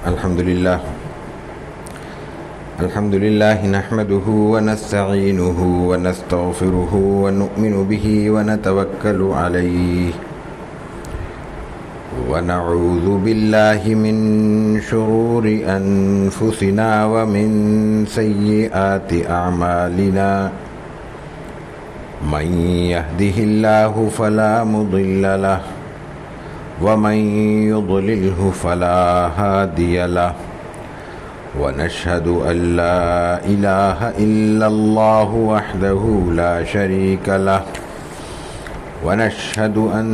الحمد لله نحمده ونستعينه ونستغفره ونؤمن به ونتوكل عليه ونعوذ بالله من شرور أنفسنا ومن سيئات أعمالنا من يهده الله فلا مضل له ومن يضلله فلا هادي له ونشهد أن لا إله إلا الله وحده لا شريك له ونشهد أن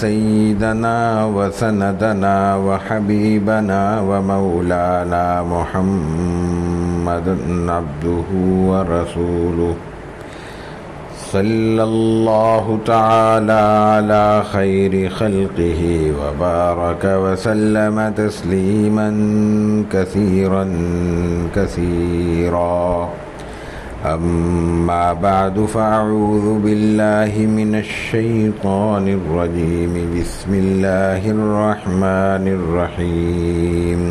سيدنا وسندنا وحبيبنا ومولانا محمدا عبده ورسوله صلى الله تعالى على خير خلقه وبارك وسلم تسليما كثيرا كثيرا أما بعد فأعوذ بالله من الشيطان الرجيم بسم الله الرحمن الرحيم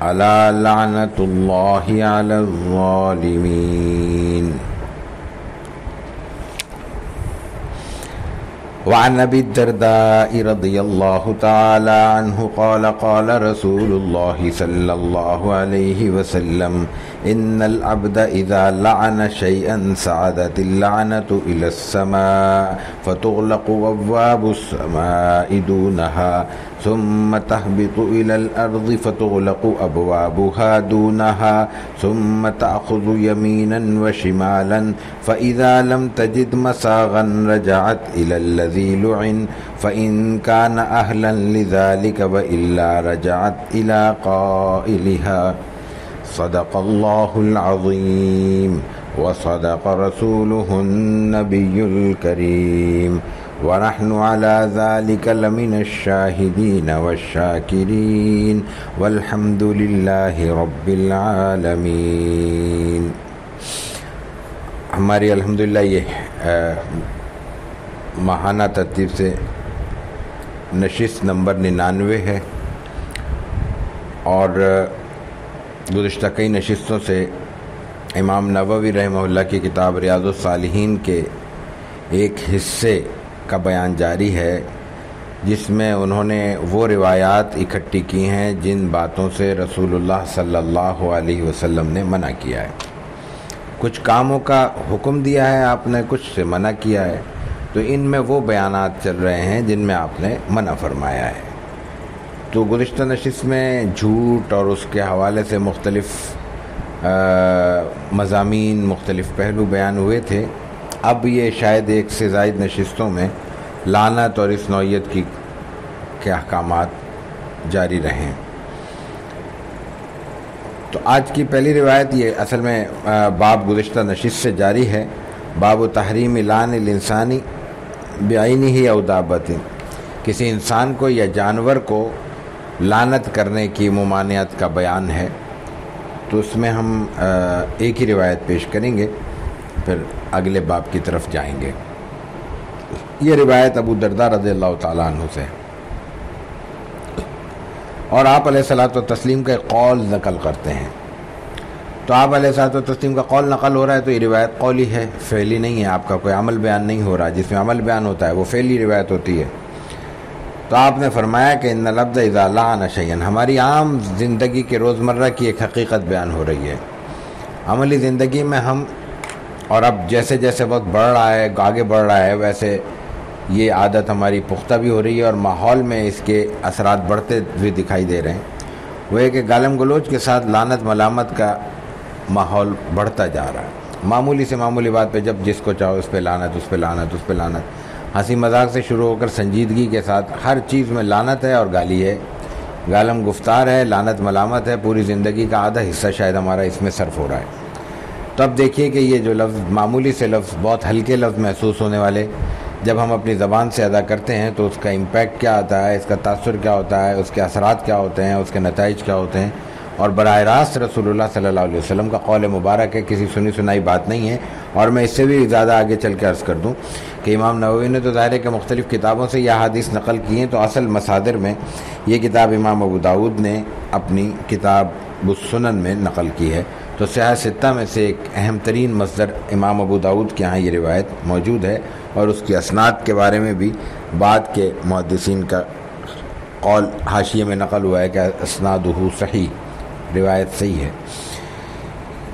ألا لعنة الله على الظالمين وعن أبي الدرداء رضي الله تعالى عنه قال قال رسول الله صلى الله عليه وسلم إن العبد إذا لعن شيئا صعدت اللعنة إلى السماء فتغلق أبواب السماء دونها ثم تهبط إلى الأرض فتغلق أبوابها دونها ثم تأخذ يمينا وشمالا فإذا لم تجد مساغا رجعت إلى الذي لعن فإن كان أهلا لذلك وإلا رجعت إلى قائلها صدق الله العظيم وصدق رسوله النبي الكريم ونحن على ذلك لمن الشاهدين والشاكرين والحمد لله رب العالمين. ہماری الحمدللہ یہ ماہانہ ترتیب سے نشست نمبر 99 ہے اور گزشتہ کئی نشستوں سے امام نووی رحمہ اللہ کی کتاب ریاض الصالحین کے ایک حصے کا بیان جاری ہے جس میں انہوں نے وہ روایات اکٹھی کی ہیں جن باتوں سے رسول اللہ صلی اللہ علیہ وسلم نے منع کیا ہے. کچھ کاموں کا حکم دیا ہے آپ نے، کچھ سے منع کیا ہے، تو ان میں وہ بیانات چل رہے ہیں جن میں آپ نے منع فرمایا ہے. تو گزشتہ نشست میں جھوٹ اور اس کے حوالے سے مختلف مضامین، مختلف پہلو بیان ہوئے تھے. اب یہ شاید ایک سے زائد نشستوں میں لعنت اور اس نوعیت کے احکامات جاری رہیں. تو آج کی پہلی روایت یہ اصل میں باب گزشتہ نشست سے جاری ہے. باب تحریم لعن الانسانی بعینہ او دابۃ، کسی انسان کو یا جانور کو لعنت کرنے کی ممانعت کا بیان ہے. تو اس میں ہم ایک ہی روایت پیش کریں گے، پھر اگلے باب کی طرف جائیں گے. یہ روایت ابو الدرداء رضی اللہ تعالیٰ عنہ سے اور آپ علیہ الصلوۃ والتسلیم کا ایک قول نقل کرتے ہیں. تو آپ علیہ الصلوۃ والتسلیم کا قول نقل ہو رہا ہے تو یہ روایت قولی ہے، فعلی نہیں ہے. آپ کا کوئی عمل بیان نہیں ہو رہا. جس میں عمل بیان ہوتا ہے وہ فعلی روایت ہوتی ہے. تو آپ نے فرمایا کہ ان العبد اذا لعن شیئا، ہماری عام زندگی کے روزمرہ کی ایک حقیقت بیان ہو رہی ہے. عملی زندگی میں ہم، اور اب جیسے جیسے وقت بڑھ رہا ہے، آگے بڑھ رہا ہے، ویسے یہ عادت ہماری پختہ بھی ہو رہی ہے اور ماحول میں اس کے اثرات بڑھتے ہوئے دکھائی دے رہے ہیں. وہ ہے کہ گالم گلوچ کے ساتھ لعنت ملامت کا ماحول بڑھتا جا رہا ہے. معمولی سے معمولی بات پہ جب جس کو چاہو اس پہ لعنت، اس پہ لعنت، اس پہ لعنت. ہنسی مذاق سے شروع ہو کر سنجیدگی کے ساتھ ہر چیز میں لعنت ہے اور گالی ہے، گالم گفتار ہے، لعنت ملامت ہے. پوری زندگی کا آدھا حصہ شاید ہمارا اس میں صرف ہو رہا ہے. تو اب دیکھیے کہ یہ جو لفظ، معمولی سے لفظ، بہت ہلکے لفظ محسوس ہونے والے، جب ہم اپنی زبان سے ادا کرتے ہیں تو اس کا امپیکٹ کیا آتا ہے، اس کا تاثر کیا ہوتا ہے، اس کے اثرات کیا ہوتے ہیں، اس کے نتائج کیا ہوتے ہیں، اور براہ راست رسول اللہ صلی اللہ علیہ وسلم کا قول مبارک ہے، کسی سنی سنائی بات نہیں ہے۔ اور میں اس سے بھی زیادہ آگے چل کے عرض کر دوں کہ امام نووی نے تو ظاہر ہے کہ مختلف کتابوں سے یہ حدیث نقل کی ہیں، تو اصل مصادر میں یہ کتاب امام ابو داؤد نے اپنی کتاب السنن میں نقل کی ہے۔ تو صحاح ستہ میں سے ایک اہم ترین مصدر امام ابو داؤد کے ہاں یہ روایت موجود ہے، اور اس کی اسناد کے بارے میں بھی بعد کے محدثین کا قول حاشیے میں نقل ہوا ہے کہ اسنادہ صحیح، روایت صحیح ہے۔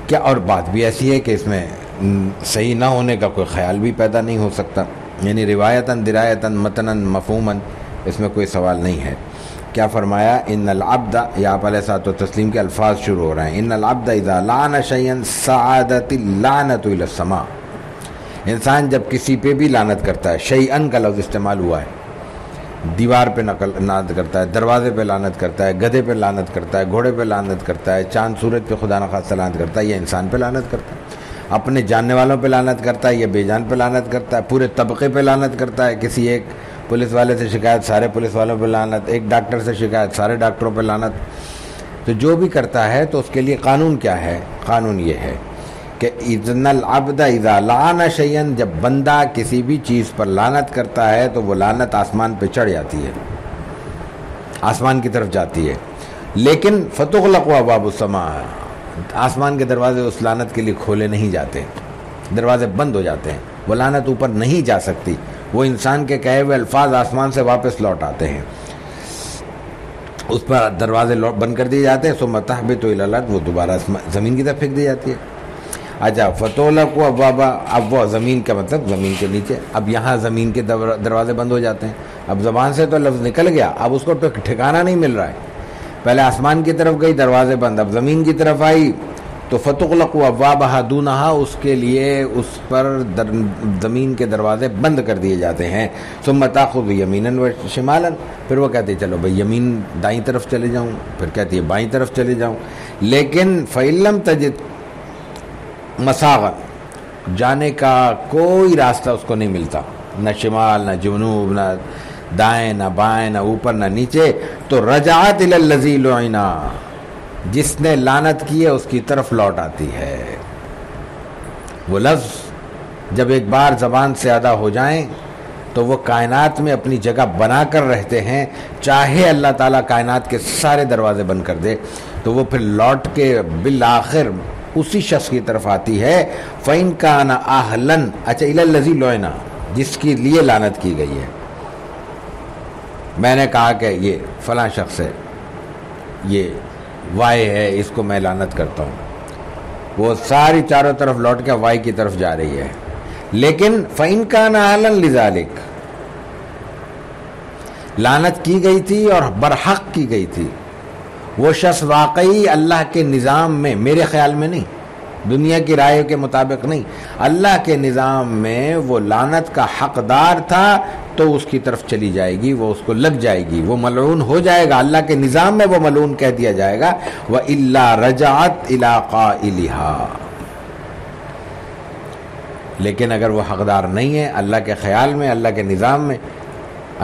کیا اور بات بھی ایسی ہے کہ اس میں صحیح نہ ہونے کا کوئی خیال بھی پیدا نہیں ہو سکتا، یعنی روایتاً درایتاً متناً مفہوماً اس میں کوئی سوال نہیں ہے۔ کیا فرمایا؟ ان العبد، یا آپ علیہ الصلوۃ والتسلیم کے الفاظ شروع ہو رہے ہیں، ان العبد اذا لعن شیئا صعدت اللعنۃ الی السماء، انسان جب کسی پہ بھی لعنت کرتا ہے، شیئن کا لفظ استعمال ہوا ہے، دیوار پہ لعنت کرتا ہے، دروازے پہ لعنت کرتا ہے، گدھے پہ لعنت کرتا ہے، گھوڑے پہ لعنت کرتا ہے، چاند سورج پہ خدا نخواستہ لعنت کرتا ہے، یا انسان پہ لعنت کرتا ہے، اپنے جاننے والوں پہ لعنت کرتا ہے یا بے جان پہ لعنت کرتا ہے، پورے طبقے پہ لعنت کرتا ہے، کسی ایک پولیس والے سے شکایت سارے پولیس والوں پہ لعنت، ایک ڈاکٹر سے شکایت سارے ڈاکٹروں پہ لعنت۔ تو جو بھی کرتا ہے تو اس کے لیے قانون کیا ہے؟ قانون یہ ہے کہ اذن العبد اذا لعن شیئا، جب بندہ کسی بھی چیز پر لعنت کرتا ہے تو وہ لعنت آسمان پہ چڑھ جاتی ہے، آسمان کی طرف جاتی ہے، لیکن فتغلق ابواب السماء، آسمان کے دروازے اس لعنت کے لیے کھولے نہیں جاتے، دروازے بند ہو جاتے ہیں، وہ لعنت اوپر نہیں جا سکتی، وہ انسان کے کہے ہوئے الفاظ آسمان سے واپس لوٹ آتے ہیں، اس پر دروازے بند کر دیے جاتے ہیں، ثم تہبط الی الارض، وہ دوبارہ زمین کی طرف پھینک دی جاتی ہے۔ اچھا، فتغلق ابوابا، اب وہ زمین کا مطلب زمین کے نیچے، اب یہاں زمین کے دروازے بند ہو جاتے ہیں، اب زبان سے تو لفظ نکل گیا، اب اس کو ٹھکانہ نہیں مل رہا ہے، پہلے آسمان کی طرف گئی دروازے بند، اب زمین کی طرف آئی تو فتغلق ابوابہا دونہا، اس کے لیے اس پر زمین کے دروازے بند کر دیے جاتے ہیں، ثم تاخذ یمینا و شمالا، پھر وہ کہتے چلو بھئی یمین دائیں طرف چلے جاؤں، پھر کہتی ہے بائیں طرف چلے جاؤں، لیکن فإن لم تجد مساغا، جانے کا کوئی راستہ اس کو نہیں ملتا، نہ شمال نہ جنوب، نہ دائیں نہ بائیں، نہ اوپر نہ نیچے، تو رجعت الی الذی لعن، جس نے لعنت کی ہے اس کی طرف لوٹ آتی ہے۔ وہ لفظ جب ایک بار زبان سے ادا ہو جائیں تو وہ کائنات میں اپنی جگہ بنا کر رہتے ہیں، چاہے اللہ تعالیٰ کائنات کے سارے دروازے بند کر دے تو وہ پھر لوٹ کے بالآخر اسی شخص کی طرف آتی ہے۔ فَإِن كَانَ أَهْلًا، اچھا إِلَى الَّذِي لُعِنَ، جس کے لیے لعنت کی گئی ہے، میں نے کہا کہ یہ فلاں شخص ہے، یہ وائے ہے، اس کو میں لعنت کرتا ہوں، وہ ساری چاروں طرف لوٹ کے وائے کی طرف جا رہی ہے، لیکن فَإِن كَانَ أَهْلًا لِذَلِكَ، لعنت کی گئی تھی اور برحق کی گئی تھی، وہ شخص واقعی اللہ کے نظام میں، میرے خیال میں نہیں، دنیا کی رائے کے مطابق نہیں، اللہ کے نظام میں وہ لعنت کا حقدار تھا تو اس کی طرف چلی جائے گی، وہ اس کو لگ جائے گی، وہ ملعون ہو جائے گا، اللہ کے نظام میں وہ ملعون کہہ دیا جائے گا۔ وَإِلَّا رَجَعَتْ إِلَىٰ قَائِلِهَا، لیکن اگر وہ حقدار نہیں ہے اللہ کے خیال میں، اللہ کے نظام میں،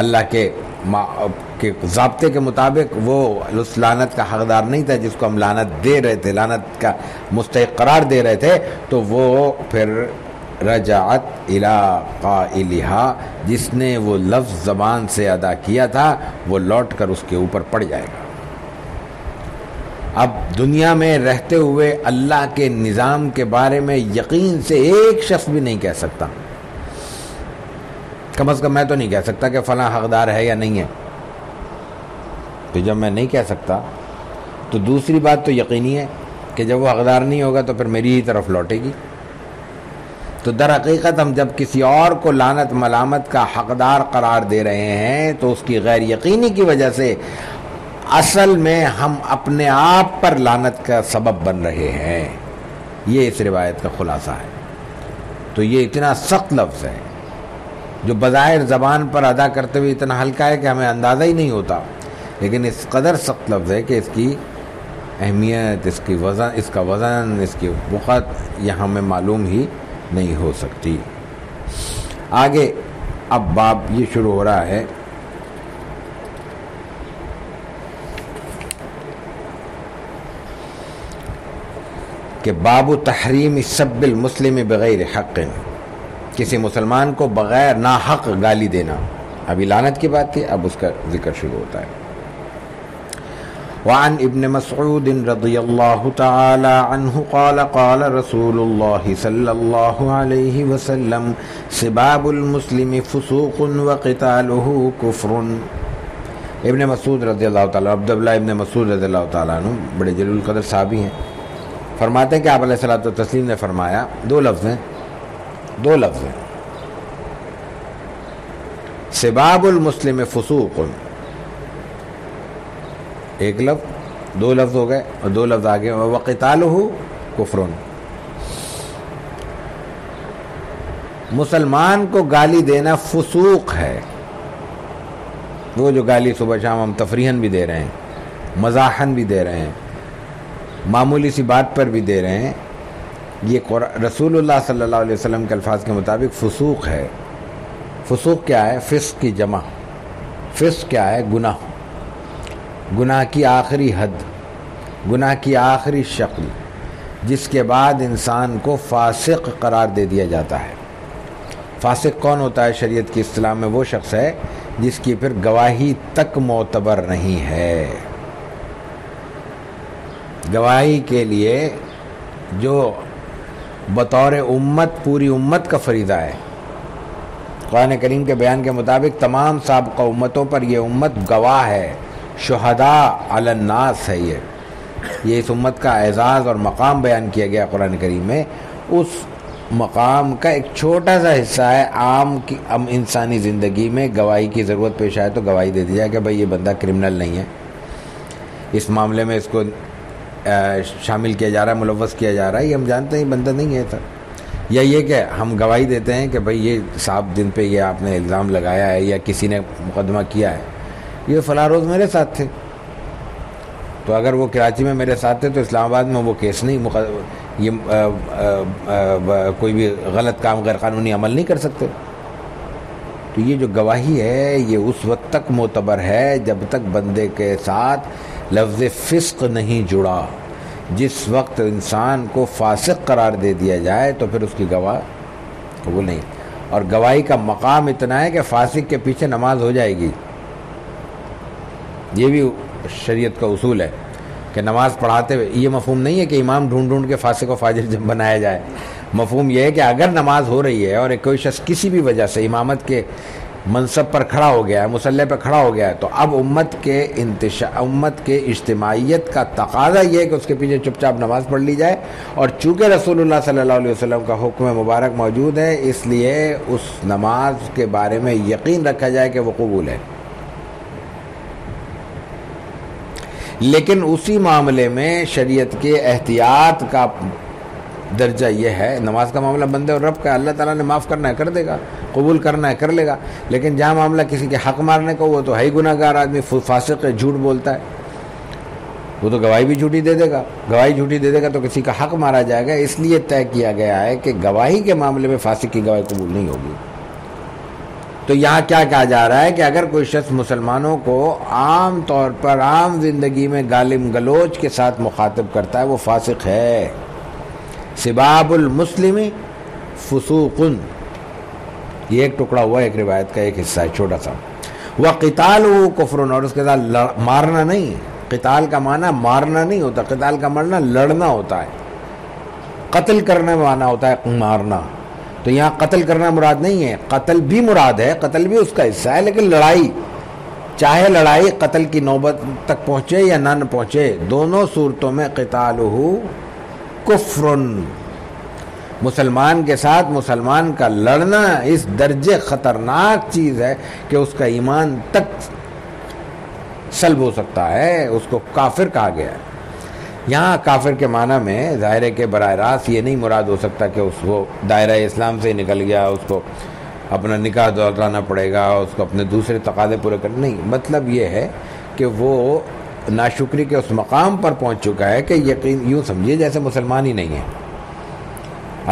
اللہ کے ضابطے کے مطابق، وہ اس لعنت کا حقدار نہیں تھا جس کو ہم لعنت دے رہے تھے، لعنت کا مستحق قرار دے رہے تھے، تو وہ پھر رجعت الی قائلہا، جس نے وہ لفظ زبان سے ادا کیا تھا وہ لوٹ کر اس کے اوپر پڑ جائے گا۔ اب دنیا میں رہتے ہوئے اللہ کے نظام کے بارے میں یقین سے ایک شخص بھی نہیں کہہ سکتا، کم از کم میں تو نہیں کہہ سکتا کہ فلاں حقدار ہے یا نہیں ہے، تو جب میں نہیں کہہ سکتا تو دوسری بات تو یقینی ہے کہ جب وہ حقدار نہیں ہوگا تو پھر میری ہی طرف لوٹے گی۔ تو در حقیقت ہم جب کسی اور کو لعنت ملامت کا حقدار قرار دے رہے ہیں تو اس کی غیر یقینی کی وجہ سے اصل میں ہم اپنے آپ پر لعنت کا سبب بن رہے ہیں، یہ اس روایت کا خلاصہ ہے۔ تو یہ اتنا سخت لفظ ہے جو بظاہر زبان پر ادا کرتے ہوئے اتنا ہلکا ہے کہ ہمیں اندازہ ہی نہیں ہوتا، لیکن اس قدر سخت لفظ ہے کہ اس کی اہمیت، اس کی وزن، اس کا وزن، اس کی وقت یہ ہمیں معلوم ہی نہیں ہو سکتی۔ آگے اب باب یہ شروع ہو رہا ہے کہ باب تحریم سب المسلم بغیر حق، کسی مسلمان کو بغیر ناحق گالی دینا. ابھی لعنت کی بات تھی، اب اس کا ذکر شروع ہوتا ہے. وعن ابن مسعود رضی اللہ تعالی عنہ قال قال رسول اللہ صلی اللہ علیہ وسلم سباب المسلم فسوق وقتالہ کفر. ابن مسعود رضی اللہ تعالیٰ، عبداللہ ابن مسعود رضی اللہ تعالیٰ عنہ بڑے جلیل القدر صحابی ہیں، فرماتے ہیں کہ آپ علیہ الصلوۃ والتسلیم نے فرمایا، دو لفظ ہیں سباب المسلم فسوق، ایک لفظ، دو لفظ ہو گئے اور دو لفظ آگے وقتالہ کفر. مسلمان کو گالی دینا فسوق ہے. وہ جو گالی صبح شام ہم تفریحاً بھی دے رہے ہیں، مزاحاً بھی دے رہے ہیں، معمولی سی بات پر بھی دے رہے ہیں، یہ رسول اللہ صلی اللہ علیہ وسلم کے الفاظ کے مطابق فسوق ہے. فسوق کیا ہے؟ فسق کی جمع. فسق کیا ہے؟ گناہ، گناہ کی آخری حد، گناہ کی آخری شکل، جس کے بعد انسان کو فاسق قرار دے دیا جاتا ہے. فاسق کون ہوتا ہے شریعت کی اصطلاح میں؟ وہ شخص ہے جس کی پھر گواہی تک معتبر نہیں ہے. گواہی کے لیے جو بطور امت پوری امت کا فریضہ ہے، قرآن کریم کے بیان کے مطابق تمام سابقہ امتوں پر یہ امت گواہ ہے، شہداء علی الناس ہے. یہ اس امت کا اعزاز اور مقام بیان کیا گیا قرآن کریم میں. اس مقام کا ایک چھوٹا سا حصہ ہے عام انسانی زندگی میں گواہی کی ضرورت پیش آئے تو گواہی دے دی جائے کہ بھائی یہ بندہ کرمنل نہیں ہے، اس معاملے میں اس کو شامل کیا جا رہا ہے، ملوث کیا جا رہا ہے، یہ ہم جانتے ہیں یہ بندہ نہیں ہے تھا. یا یہ کہ ہم گواہی دیتے ہیں کہ بھائی یہ صاحب جن پہ یہ آپ نے الزام لگایا ہے یا کسی نے مقدمہ کیا ہے، یہ فلاں روز میرے ساتھ تھے. تو اگر وہ کراچی میں میرے ساتھ تھے تو اسلام آباد میں وہ کیس نہیں، یہ کوئی بھی غلط کام غیر قانونی عمل نہیں کر سکتے. تو یہ جو گواہی ہے یہ اس وقت تک معتبر ہے جب تک بندے کے ساتھ لفظ فسق نہیں جڑا. جس وقت انسان کو فاسق قرار دے دیا جائے تو پھر اس کی گواہ قبول نہیں. اور گواہی کا مقام اتنا ہے کہ فاسق کے پیچھے نماز ہو جائے گی. یہ بھی شریعت کا اصول ہے کہ نماز پڑھاتے ہوئے یہ مفہوم نہیں ہے کہ امام ڈھونڈ کے فاسق و فاجر جب بنایا جائے. مفہوم یہ ہے کہ اگر نماز ہو رہی ہے اور کوئی شخص کسی بھی وجہ سے امامت کے منصب پر کھڑا ہو گیا ہے، مصلی پہ کھڑا ہو گیا ہے، تو اب امت کے اجتماعیت کا تقاضا یہ ہے کہ اس کے پیچھے چپ چاپ نماز پڑھ لی جائے. اور چونکہ رسول اللہ صلی اللہ علیہ وسلم کا حکم مبارک موجود ہے اس لیے اس نماز کے بارے میں یقین رکھا جائے کہ وہ قبول ہے. لیکن اسی معاملے میں شریعت کے احتیاط کا درجہ یہ ہے، نماز کا معاملہ بندے اور رب کا، اللہ تعالیٰ نے معاف کرنا ہے کر دے گا، قبول کرنا ہے کر لے گا. لیکن جہاں معاملہ کسی کے حق مارنے کا، وہ تو ہے ہی گناہ گار آدمی، فاسق ہے، جھوٹ بولتا ہے، وہ تو گواہی بھی جھوٹی دے دے گا. گواہی جھوٹی دے دے گا تو کسی کا حق مارا جائے گا. اس لیے طے کیا گیا ہے کہ گواہی کے معاملے میں فاسق کی گواہی قبول نہیں ہوگی. تو یہاں کیا کہا جا رہا ہے کہ اگر کوئی شخص مسلمانوں کو عام طور پر عام زندگی میں گالم گلوچ کے ساتھ مخاطب کرتا ہے وہ فاسق ہے. سباب المسلم فسوق، یہ ایک ٹکڑا ہوا ایک روایت کا ایک حصہ ہے چھوٹا سا. وقتالہ کفر، اور اس کے ساتھ مارنا نہیں. قتال کا معنی مارنا نہیں ہوتا، قتال کا معنی لڑنا ہوتا ہے، قتل کرنے میں معنی ہوتا ہے مارنا. تو یہاں قتل کرنا مراد نہیں ہے، قتل بھی مراد ہے، قتل بھی اس کا حصہ ہے، لیکن لڑائی، چاہے لڑائی قتل کی نوبت تک پہنچے یا نہ پہنچے، دونوں صورتوں میں قتالہ کفر. مسلمان کے ساتھ مسلمان کا لڑنا اس درجے خطرناک چیز ہے کہ اس کا ایمان تک سلب ہو سکتا ہے، اس کو کافر کہا گیا ہے. یہاں کافر کے معنی میں ظاہر ہے کہ براہ راست یہ نہیں مراد ہو سکتا کہ اس کو دائرہ اسلام سے نکل گیا، اس کو اپنا نکاح دوہرانا پڑے گا، اس کو اپنے دوسرے تقاضے پورے کرنے. نہیں، مطلب یہ ہے کہ وہ ناشکری کے اس مقام پر پہنچ چکا ہے کہ یقین یوں سمجھیے جیسے مسلمان ہی نہیں ہے.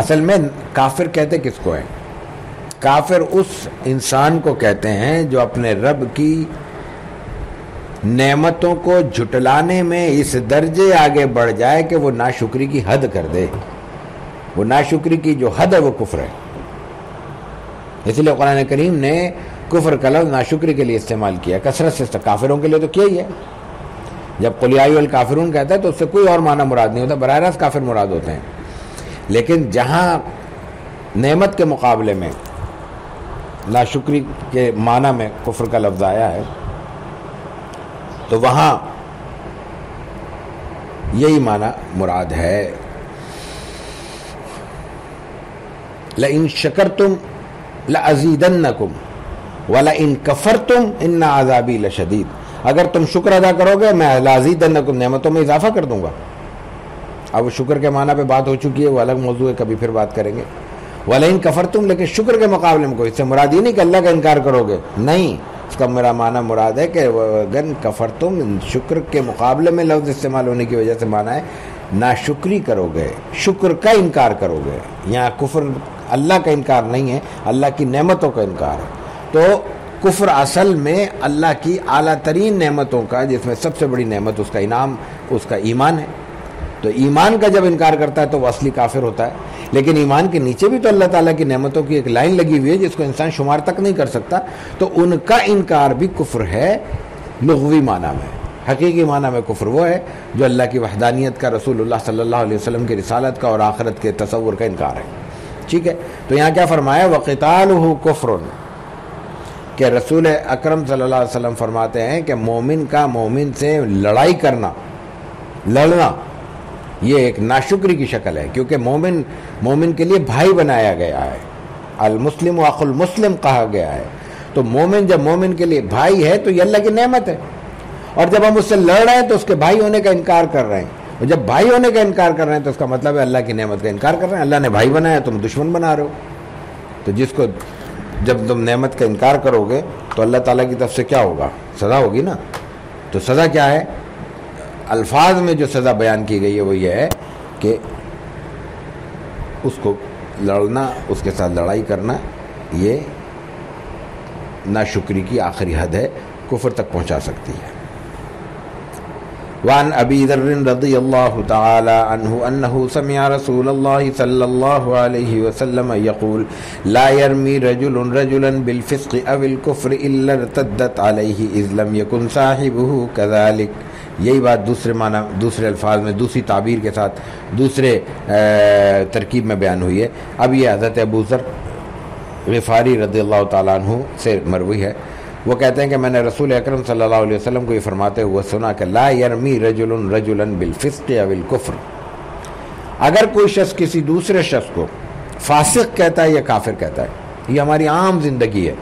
اصل میں کافر کہتے کس کو ہے؟ کافر اس انسان کو کہتے ہیں جو اپنے رب کی نعمتوں کو جھٹلانے میں اس درجے آگے بڑھ جائے کہ وہ ناشکری کی حد کر دے. وہ ناشکری کی جو حد ہے وہ کفر ہے. اس لیے قرآن کریم نے کفر کا لفظ ناشکری کے لیے استعمال کیا کثرت سے. کافروں کے لیے تو کیا ہی ہے. جب قل یا ایھا الکافرون کہتا ہے تو اس سے کوئی اور معنی مراد نہیں ہوتا, براہ راست کافر مراد ہوتے ہیں. لیکن جہاں نعمت کے مقابلے میں ناشکری کے معنی میں کفر کا لفظ آیا ہے تو وہاں یہی معنی مراد ہے. لئن شکرتم لازیدنکم ولئن کفرتم ان عذابی لشدید. اگر تم شکر ادا کرو گے میں لازیدنکم, نعمتوں میں اضافہ کر دوں گا. اب شکر کے معنی پہ بات ہو چکی ہے, وہ الگ موضوع ہے, کبھی پھر بات کریں گے. ولئن کفرتم, لیکن شکر کے مقابلے میں کوئی, اس سے مراد یہ نہیں کہ اللہ کا انکار کرو گے, نہیں. اس کا میرا معنی مراد ہے کہ اگر کفرتم, شکر کے مقابلے میں لفظ استعمال ہونے کی وجہ سے معنی ہے ناشکری کرو گے, شکر کا انکار کرو گے. یہاں کفر اللہ کا انکار نہیں ہے, اللہ کی نعمتوں کا انکار ہے. تو کفر اصل میں اللہ کی اعلیٰ ترین نعمتوں کا, جس میں سب سے بڑی نعمت اس کا انعام, اس کا ایمان ہے. تو ایمان کا جب انکار کرتا ہے تو وہ اصلی کافر ہوتا ہے. لیکن ایمان کے نیچے بھی تو اللہ تعالیٰ کی نعمتوں کی ایک لائن لگی ہوئی ہے جس کو انسان شمار تک نہیں کر سکتا. تو ان کا انکار بھی کفر ہے لغوی معنی میں. حقیقی معنی میں کفر وہ ہے جو اللہ کی وحدانیت کا, رسول اللہ صلی اللہ علیہ وسلم کی رسالت کا اور آخرت کے تصور کا انکار ہے. ٹھیک ہے. تو یہاں کیا فرمایا, وَقِتَالُهُ كُفْرٌ, کہ رسول اکرم صلی اللہ علیہ وسلم فرماتے ہیں کہ مومن کا مومن سے لڑائی کرنا, لڑنا, یہ ایک ناشکری کی شکل ہے. کیونکہ مومن کے لیے بھائی بنایا گیا ہے, المسلم اخو المسلم کہا گیا ہے. تو مومن جب مومن کے لیے بھائی ہے تو یہ اللہ کی نعمت ہے. اور جب ہم اس سے لڑ رہے ہیں تو اس کے بھائی ہونے کا انکار کر رہے ہیں. اور جب بھائی ہونے کا انکار کر رہے ہیں تو اس کا مطلب ہے اللہ کی نعمت کا انکار کر رہے ہیں. اللہ نے بھائی بنایا, تم دشمن بنا رہے ہو. تو جس کو جب تم نعمت کا انکار کرو گے تو اللہ تعالیٰ کی طرف سے کیا ہوگا, سزا ہوگی نا. تو سزا کیا ہے, الفاظ میں جو سزا بیان کی گئی ہے وہ یہ ہے کہ اس کو لڑنا, اس کے ساتھ لڑائی کرنا, یہ ناشکری کی آخری حد ہے, کفر تک پہنچا سکتی ہے. وعن ابی ذر رضی اللہ تعالی عنہ انہ سمع رسول اللہ صلی اللہ علیہ وسلم یقول لا يرمی رجل رجلا بالفسق او الكفر الا ارتدت علیہ اذ لم یکن صاحبہ کذلک. یہی بات دوسرے معنی, دوسرے الفاظ میں, دوسری تعبیر کے ساتھ, دوسرے ترکیب میں بیان ہوئی ہے. اب یہ حضرت ابو ذر غفاری رضی اللہ تعالیٰ عنہ سے مروی ہے. وہ کہتے ہیں کہ میں نے رسول اکرم صلی اللہ علیہ وسلم کو یہ فرماتے ہوئے سنا کہ لا یرمی رجل رجلا بالفسق او الکفر, اگر کوئی شخص کسی دوسرے شخص کو فاسق کہتا ہے یا کافر کہتا ہے, یہ ہماری عام زندگی ہے.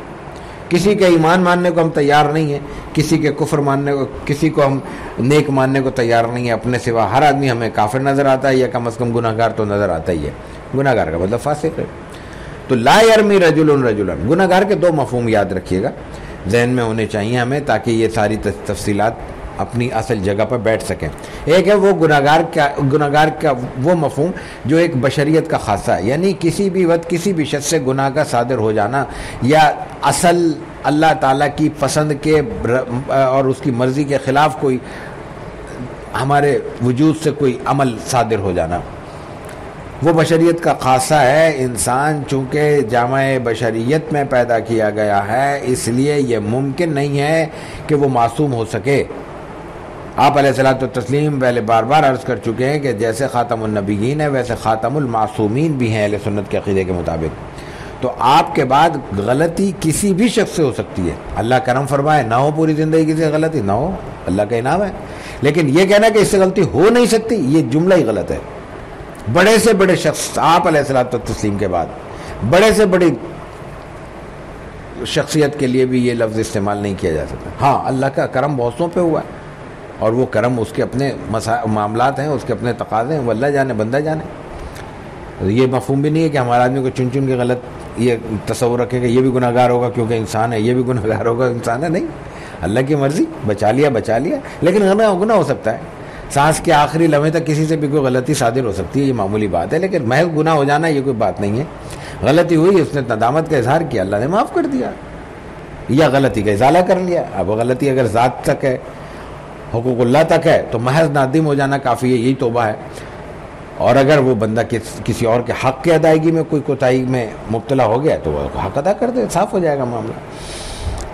کسی کے ایمان ماننے کو ہم تیار نہیں ہیں, کسی کے کفر ماننے کو, کسی کو ہم نیک ماننے کو تیار نہیں ہیں اپنے سوا. ہر آدمی ہمیں کافر نظر آتا ہے یا کم از کم گناہ گار تو نظر آتا ہی ہے. گناہ گار کا مطلب فاسق ہے. تو لا یرمی رجل رجلا, گناہ گار کے دو مفہوم یاد رکھیے گا, ذہن میں ہونے چاہیے ہمیں, تاکہ یہ ساری تفصیلات اپنی اصل جگہ پر بیٹھ سکیں. ایک ہے وہ گناہ گار کا وہ مفہوم جو ایک بشریت کا خاصہ ہے, یعنی کسی بھی وقت کسی بھی شخص سے گناہ کا صادر ہو جانا, یا اصل اللہ تعالیٰ کی پسند کے اور اس کی مرضی کے خلاف کوئی ہمارے وجود سے کوئی عمل صادر ہو جانا, وہ بشریت کا خاصہ ہے. انسان چونکہ جامع بشریت میں پیدا کیا گیا ہے, اس لیے یہ ممکن نہیں ہے کہ وہ معصوم ہو سکے. آپ علیہ الصلوۃ والتسلیم پہلے بار بار عرض کر چکے ہیں کہ جیسے خاتم النبیین ہے ویسے خاتم المعصومین بھی ہیں اہل سنت کے عقیدے کے مطابق. تو آپ کے بعد غلطی کسی بھی شخص سے ہو سکتی ہے. اللہ کرم فرمائے نہ ہو پوری زندگی کسی سے غلطی, نہ ہو, اللہ کا انعام ہے. لیکن یہ کہنا کہ اس سے غلطی ہو نہیں سکتی, یہ جملہ ہی غلط ہے. بڑے سے بڑے شخص آپ علیہ الصلوۃ والتسلیم کے بعد بڑے سے بڑی شخصیت کے لیے بھی یہ لفظ استعمال نہیں کیا جا سکتا. ہاں اللہ کا کرم بہتوں پہ ہوا ہے, اور وہ کرم اس کے اپنے معاملات ہیں, اس کے اپنے تقاضے ہیں, وہ اللہ جانے بندہ جانے. یہ مفہوم بھی نہیں ہے کہ ہمارا آدمی کو چن چن کے غلط یہ تصور رکھے کہ یہ بھی گناہ گار ہوگا کیونکہ انسان ہے, یہ بھی گناہ گار ہوگا انسان ہے. نہیں, اللہ کی مرضی, بچا لیا. لیکن گناہ ہو سکتا ہے. سانس کے آخری لمحے تک کسی سے بھی کوئی غلطی صادر ہو سکتی ہے, یہ معمولی بات ہے. لیکن محض گناہ ہو جانا یہ کوئی بات نہیں ہے. غلطی ہوئی, اس نے ندامت کا اظہار کیا, اللہ نے معاف کر دیا, یا غلطی کا ازالہ کر لیا. اب غلطی اگر ذات تک ہے حقوق اللہ تک ہے تو محض نادم ہو جانا کافی ہے، یہی توبہ ہے. اور اگر وہ بندہ کسی اور کے حق کی ادائیگی میں کوئی کوتاہی میں مبتلا ہو گیا تو وہ حق ادا کر دے، صاف ہو جائے گا معاملہ.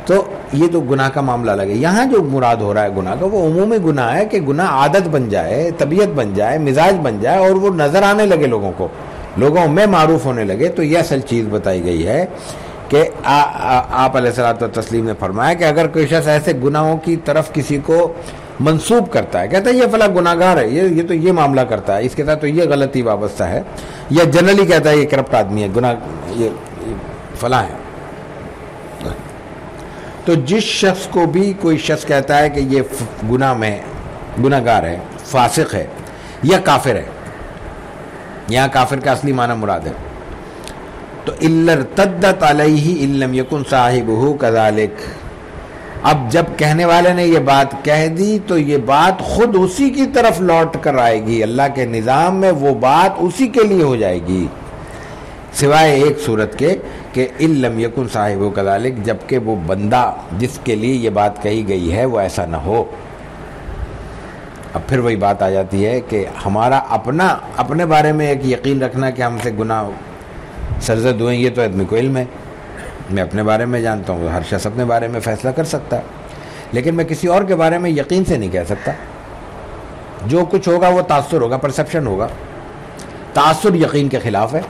تو یہ تو گناہ کا معاملہ الگ ہے. یہاں جو مراد ہو رہا ہے گناہ کا، وہ عمومی گناہ ہے کہ گناہ عادت بن جائے، طبیعت بن جائے، مزاج بن جائے اور وہ نظر آنے لگے لوگوں کو، لوگوں میں معروف ہونے لگے. تو یہ اصل چیز بتائی گئی ہے کہ آپ علیہ الصلوۃ والتسلیم نے فرمایا کہ اگر کوئی شخص ایسے گناہوں کی طرف کسی کو منسوب کرتا ہے، کہتا ہے یہ فلاں گناہ گار ہے، یہ تو یہ معاملہ کرتا ہے، اس کے ساتھ تو یہ غلطی وابستہ ہے، یا جنرلی کہتا ہے یہ کرپٹ آدمی ہے، گناہ یہ فلاں ہے. تو جس شخص کو بھی کوئی شخص کہتا ہے کہ یہ گناہ گار ہے، فاسق ہے یا کافر ہے، یہاں کافر کا اصلی معنی مراد ہے، تو الا ارتدت علیہ ان لم یکن صاحبہ کذالک. اب جب کہنے والے نے یہ بات کہہ دی تو یہ بات خود اسی کی طرف لوٹ کر آئے گی، اللہ کے نظام میں وہ بات اسی کے لیے ہو جائے گی، سوائے ایک صورت کے کہ ان لم یکن صاحبہ کذالک، جبکہ وہ بندہ جس کے لیے یہ بات کہی گئی ہے وہ ایسا نہ ہو. اب پھر وہی بات آ جاتی ہے کہ ہمارا اپنے بارے میں ایک یقین رکھنا کہ ہم سے گناہ سرزد ہوئے، یہ تو آدمی کو علم ہے، میں اپنے بارے میں جانتا ہوں، ہر شخص اپنے بارے میں فیصلہ کر سکتا ہے، لیکن میں کسی اور کے بارے میں یقین سے نہیں کہہ سکتا. جو کچھ ہوگا وہ تاثر ہوگا، پرسیپشن ہوگا. تاثر یقین کے خلاف ہے.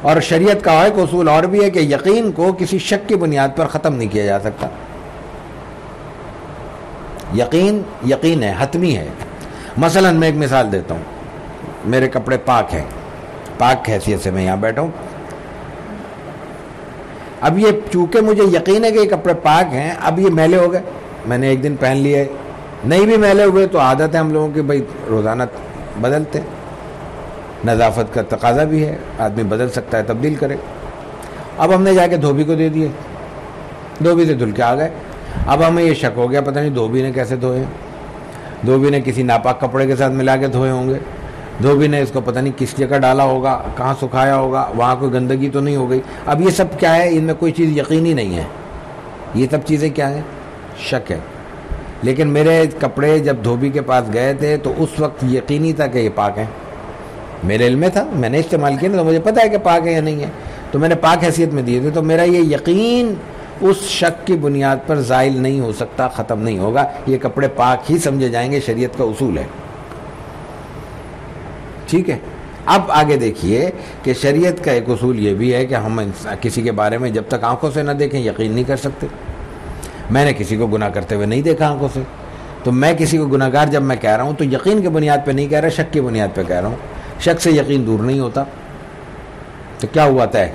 اور شریعت کا ایک اصول اور بھی ہے کہ یقین کو کسی شک کی بنیاد پر ختم نہیں کیا جا سکتا. یقین ہے، حتمی ہے. مثلا میں ایک مثال دیتا ہوں، میرے کپڑے پاک ہیں، پاک حیثیت سے میں یہاں بیٹھا ہوں. اب یہ چونکہ مجھے یقین ہے کہ یہ کپڑے پاک ہیں، اب یہ میلے ہو گئے، میں نے ایک دن پہن لیے، نہیں بھی میلے ہوئے تو عادت ہے ہم لوگوں کی بھائی روزانہ بدلتے، نظافت کا تقاضا بھی ہے، آدمی بدل سکتا ہے، تبدیل کرے. اب ہم نے جا کے دھوبی کو دے دیے، دھوبی سے دھل کے آ گئے. اب ہمیں یہ شک ہو گیا پتہ نہیں دھوبی نے کیسے دھوئے، دھوبی نے کسی ناپاک کپڑے کے ساتھ ملا کے دھوئے ہوں گے، دھوبی نے اس کو پتہ نہیں کس جگہ ڈالا ہوگا، کہاں سکھایا ہوگا، وہاں کوئی گندگی تو نہیں ہو گئی. اب یہ سب کیا ہے؟ ان میں کوئی چیز یقینی نہیں ہے، یہ سب چیزیں کیا ہیں؟ شک ہے. لیکن میرے کپڑے جب دھوبی کے پاس گئے تھے تو اس وقت یقینی تھا کہ یہ پاک ہیں، میرے علم میں تھا، میں نے استعمال کیا تو مجھے پتہ ہے کہ پاک ہے یا نہیں ہے، تو میں نے پاک حیثیت میں دیے تھے. تو میرا یہ یقین اس شک کی بنیاد پر زائل نہیں ہو سکتا، ختم نہیں ہوگا. یہ کپڑے پاک ہی سمجھے جائیں گے، شریعت کا اصول ہے. ٹھیک ہے. اب آگے دیکھیے کہ شریعت کا ایک اصول یہ بھی ہے کہ ہم کسی کے بارے میں جب تک آنکھوں سے نہ دیکھیں یقین نہیں کر سکتے. میں نے کسی کو گناہ کرتے ہوئے نہیں دیکھا آنکھوں سے، تو میں کسی کو گناہ گار جب میں کہہ رہا ہوں تو یقین کی بنیاد پہ نہیں کہہ رہا، شک کی بنیاد پہ کہہ رہا ہوں. شک سے یقین دور نہیں ہوتا. تو کیا ہوا طے؟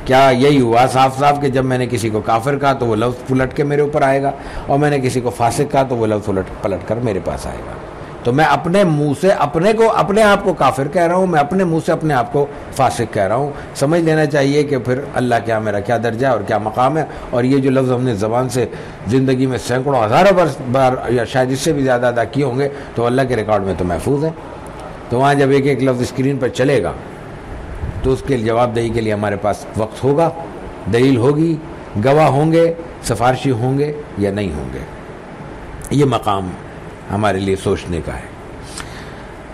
کیا یہی ہوا صاف صاف کہ جب میں نے کسی کو کافر کہا تو وہ لفظ پلٹ کے میرے اوپر آئے گا، اور میں نے کسی کو فاسق کہا تو وہ لفظ پلٹ کر میرے پاس آئے گا. تو میں اپنے منہ سے اپنے آپ کو کافر کہہ رہا ہوں، میں اپنے منہ سے اپنے آپ کو فاسق کہہ رہا ہوں. سمجھ لینا چاہیے کہ پھر اللہ کیا میرا کیا درجہ ہے اور کیا مقام ہے. اور یہ جو لفظ ہم نے زبان سے زندگی میں سینکڑوں ہزاروں بار یا شاید اس سے بھی زیادہ ادا کیے ہوں گے تو اللہ کے ریکارڈ میں تو محفوظ ہے. تو وہاں جب ایک ایک لفظ اسکرین پر چلے گا تو اس کے جواب دہی کے لیے ہمارے پاس وقت ہوگا، دلیل ہوگی، گواہ ہوں گے، سفارشی ہوں گے یا نہیں ہوں گے. یہ مقام ہمارے لیے سوچنے کا ہے.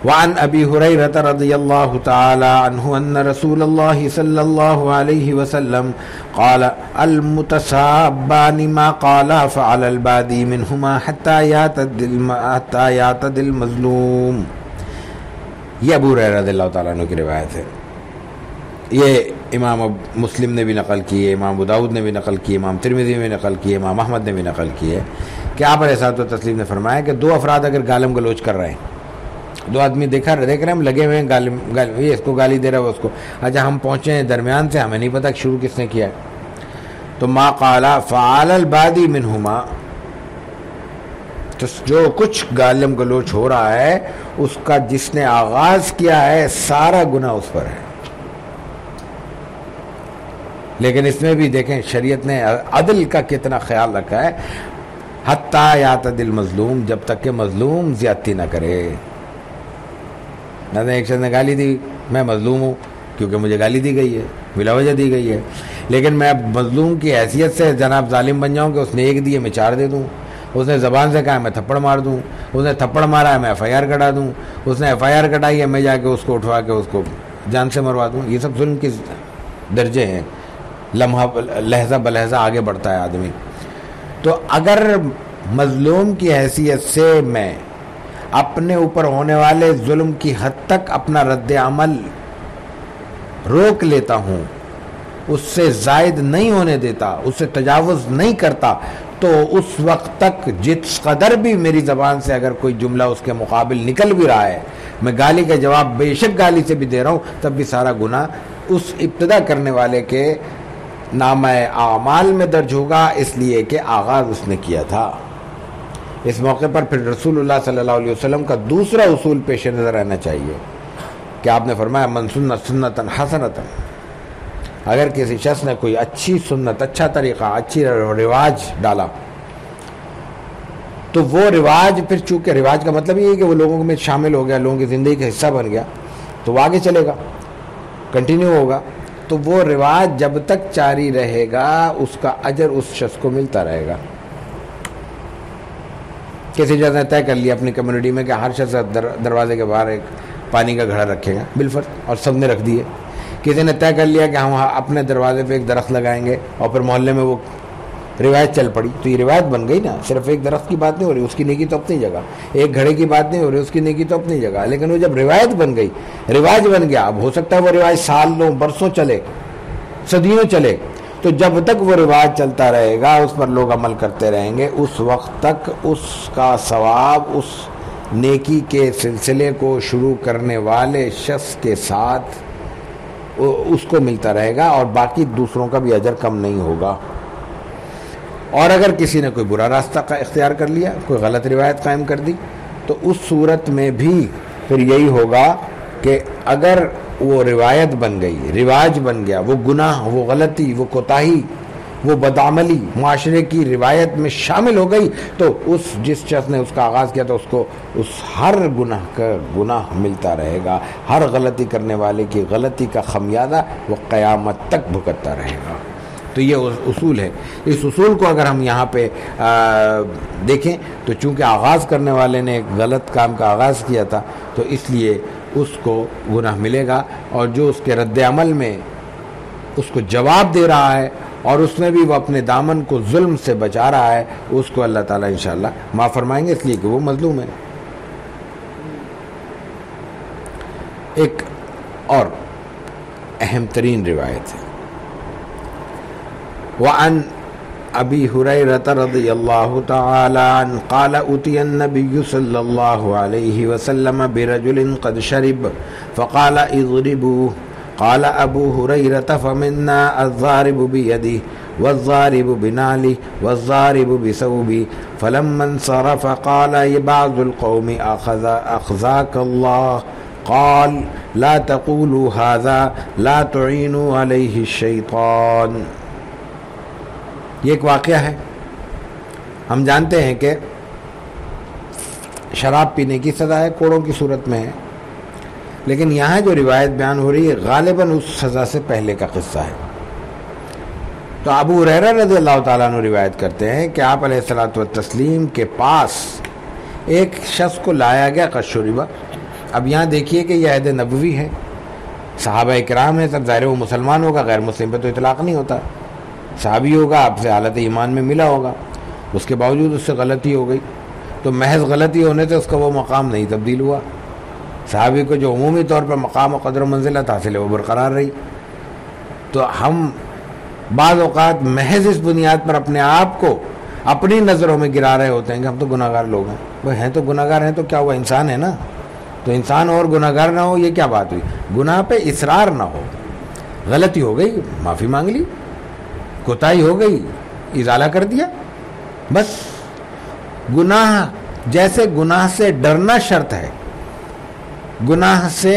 وعن ابی ہریرہ رضی اللہ تعالی عنہ ان رسول اللہ صلی اللہ علیہ وسلم قال المتصابان ما قالا فعلى البادی منهما حتى يعتد المظلوم. یہ ابو ہریرہ رضی اللہ تعالیٰ عنہ کی روایت ہے. یہ امام مسلم نے بھی نقل کی ہے، امام ابو داؤد نے بھی نقل کی ہے، امام ترمذی نے بھی نقل کی ہے، امام احمد نے بھی نقل کی ہے کہ آپ علیہ الصلوۃ والتسلیم نے فرمایا کہ دو افراد اگر گالم گلوچ کر رہے ہیں، دو آدمی دیکھ رہے ہیں ہم لگے ہوئے ہیں، یہ اس کو گالی دے رہا ہے اس کو، اچھا ہم پہنچے ہیں درمیان سے، ہمیں نہیں پتہ کہ شروع کس نے کیا ہے، تو ما قالا فعل البادی منہما، تو جو کچھ گالم گلوچ ہو رہا ہے اس کا جس نے آغاز کیا ہے سارا گناہ اس پر ہے. لیکن اس میں بھی دیکھیں شریعت نے عدل کا کتنا خیال رکھا ہے، حتیٰ یعتد المظلوم، جب تک کہ مظلوم زیادتی نہ کرے. نہ ایک شخص نے گالی دی، میں مظلوم ہوں کیونکہ مجھے گالی دی گئی ہے، بلا وجہ دی گئی ہے، لیکن میں اب مظلوم کی حیثیت سے جناب ظالم بن جاؤں کہ اس نے ایک دیے میں چار دے دوں، اس نے زبان سے کہا میں تھپڑ مار دوں، اس نے تھپڑ مارا ہے میں ایف آئی آر کٹا دوں، اس نے ایف آئی آر کٹائی ہے میں جا کے اس کو اٹھوا کے اس کو جان سے مروا دوں. یہ سب ظلم کے درجے ہیں. لہجہ بلہجہ آگے بڑھتا ہے آدمی. تو اگر مظلوم کی حیثیت سے میں اپنے اوپر ہونے والے ظلم کی حد تک اپنا رد عمل روک لیتا ہوں، اس سے زائد نہیں ہونے دیتا، اس سے تجاوز نہیں کرتا، تو اس وقت تک جس قدر بھی میری زبان سے اگر کوئی جملہ اس کے مقابل نکل بھی رہا ہے، میں گالی کا جواب بے شک گالی سے بھی دے رہا ہوں، تب بھی سارا گناہ اس ابتدا کرنے والے کے نامہ اعمال میں درج ہوگا، اس لیے کہ آغاز اس نے کیا تھا. اس موقع پر پھر رسول اللہ صلی اللہ علیہ وسلم کا دوسرا اصول پیش نظر رہنا چاہیے کہ آپ نے فرمایا من سنت سنتا حسنتا، اگر کسی شخص نے کوئی اچھی سنت، اچھا طریقہ، اچھی رواج ڈالا، تو وہ رواج پھر چونکہ رواج کا مطلب یہ ہے کہ وہ لوگوں میں شامل ہو گیا، لوگوں کی زندگی کا حصہ بن گیا، تو وہ آگے چلے گا، کنٹینیو ہوگا. تو وہ رواج جب تک جاری رہے گا اس کا اجر اس شخص کو ملتا رہے گا. کسی شخص نے طے کر لیا اپنی کمیونٹی میں کہ ہر شخص دروازے کے باہر ایک پانی کا گھڑا رکھے گا بالفرض، اور سب نے رکھ دیے. کسی نے طے کر لیا کہ ہم اپنے دروازے پہ ایک درخت لگائیں گے، اور پھر محلے میں وہ روایت چل پڑی، تو یہ روایت بن گئی نا. صرف ایک درخت کی بات نہیں ہو رہی، اس کی نیکی تو اپنی جگہ، ایک گھڑے کی بات نہیں ہو رہی، اس کی نیکی تو اپنی جگہ. لیکن وہ جب روایت بن گئی، رواج بن گیا، اب ہو سکتا ہے وہ رواج سالوں برسوں چلے، صدیوں چلے، تو جب تک وہ رواج چلتا رہے گا، اس پر لوگ عمل کرتے رہیں گے، اس وقت تک اس کا ثواب اس نیکی کے سلسلے کو شروع کرنے والے شخص کے ساتھ اس کو ملتا رہے گا، اور باقی دوسروں کا بھی اجر کم نہیں ہوگا. اور اگر کسی نے کوئی برا راستہ کا اختیار کر لیا، کوئی غلط روایت قائم کر دی، تو اس صورت میں بھی پھر یہی ہوگا کہ اگر وہ روایت بن گئی، رواج بن گیا، وہ گناہ، وہ غلطی، وہ کوتاہی، وہ بدعملی معاشرے کی روایت میں شامل ہو گئی، تو اس جس شخص نے اس کا آغاز کیا تھا اس کو اس ہر گناہ کا گناہ ملتا رہے گا، ہر غلطی کرنے والے کی غلطی کا خمیازہ وہ قیامت تک بھگتتا رہے گا. تو یہ اصول ہے. اس اصول کو اگر ہم یہاں پہ دیکھیں تو چونکہ آغاز کرنے والے نے ایک غلط کام کا آغاز کیا تھا، تو اس لیے اس کو گناہ ملے گا، اور جو اس کے رد عمل میں اس کو جواب دے رہا ہے اور اس میں بھی وہ اپنے دامن کو ظلم سے بچا رہا ہے، اس کو اللہ تعالیٰ انشاءاللہ معاف فرمائیں گے، اس لیے کہ وہ مظلوم ہے. ایک اور اہم ترین روایت ہے، وعن ابی ہریرہ رضی اللہ تعالی عنہ قال اتی النبی صلی اللہ علیہ وسلم برجل قد شرب فقال اضربوه قال ابو ہریرہ فمنا الضارب بيده والضارب بنعله والضارب بثوبه فلما انصرف قال بعض القوم اخزاك الله قال لا تقولوا هذا لا تعينوا عليه الشيطان. یہ ایک واقعہ ہے. ہم جانتے ہیں کہ شراب پینے کی سزا ہے، کوڑوں کی صورت میں ہے، لیکن یہاں جو روایت بیان ہو رہی ہے غالباً اس سزا سے پہلے کا قصہ ہے. تو ابو ہریرہ رضی اللہ تعالیٰ عنہ روایت کرتے ہیں کہ آپ علیہ الصلوۃ والتسلیم کے پاس ایک شخص کو لایا گیا قد شرب. اب یہاں دیکھیے کہ یہ عہد نبوی ہے، صحابہ کرام ہیں، سب ظاہر وہ مسلمان ہوگا، غیر مسلم پہ تو اطلاق نہیں ہوتا. صحابی ہوگا، آپ سے حالت ایمان میں ملا ہوگا، اس کے باوجود اس سے غلطی ہو گئی، تو محض غلطی ہونے سے اس کا وہ مقام نہیں تبدیل ہوا. صحابی کو جو عمومی طور پر مقام و قدر و منزلت حاصل ہے وہ برقرار رہی. تو ہم بعض اوقات محض اس بنیاد پر اپنے آپ کو اپنی نظروں میں گرا رہے ہوتے ہیں کہ ہم تو گناہ گار لوگ ہیں. وہ ہیں تو گناہ گار ہیں، تو کیا ہوا، انسان ہے نا، تو انسان اور گناہ گار نہ ہو، یہ کیا بات ہوئی. گناہ پہ اصرار نہ ہو، غلطی ہو گئی معافی مانگ لی، کوتاہی ہو گئی ازالہ کر دیا، بس. گناہ جیسے گناہ سے ڈرنا شرط ہے، گناہ سے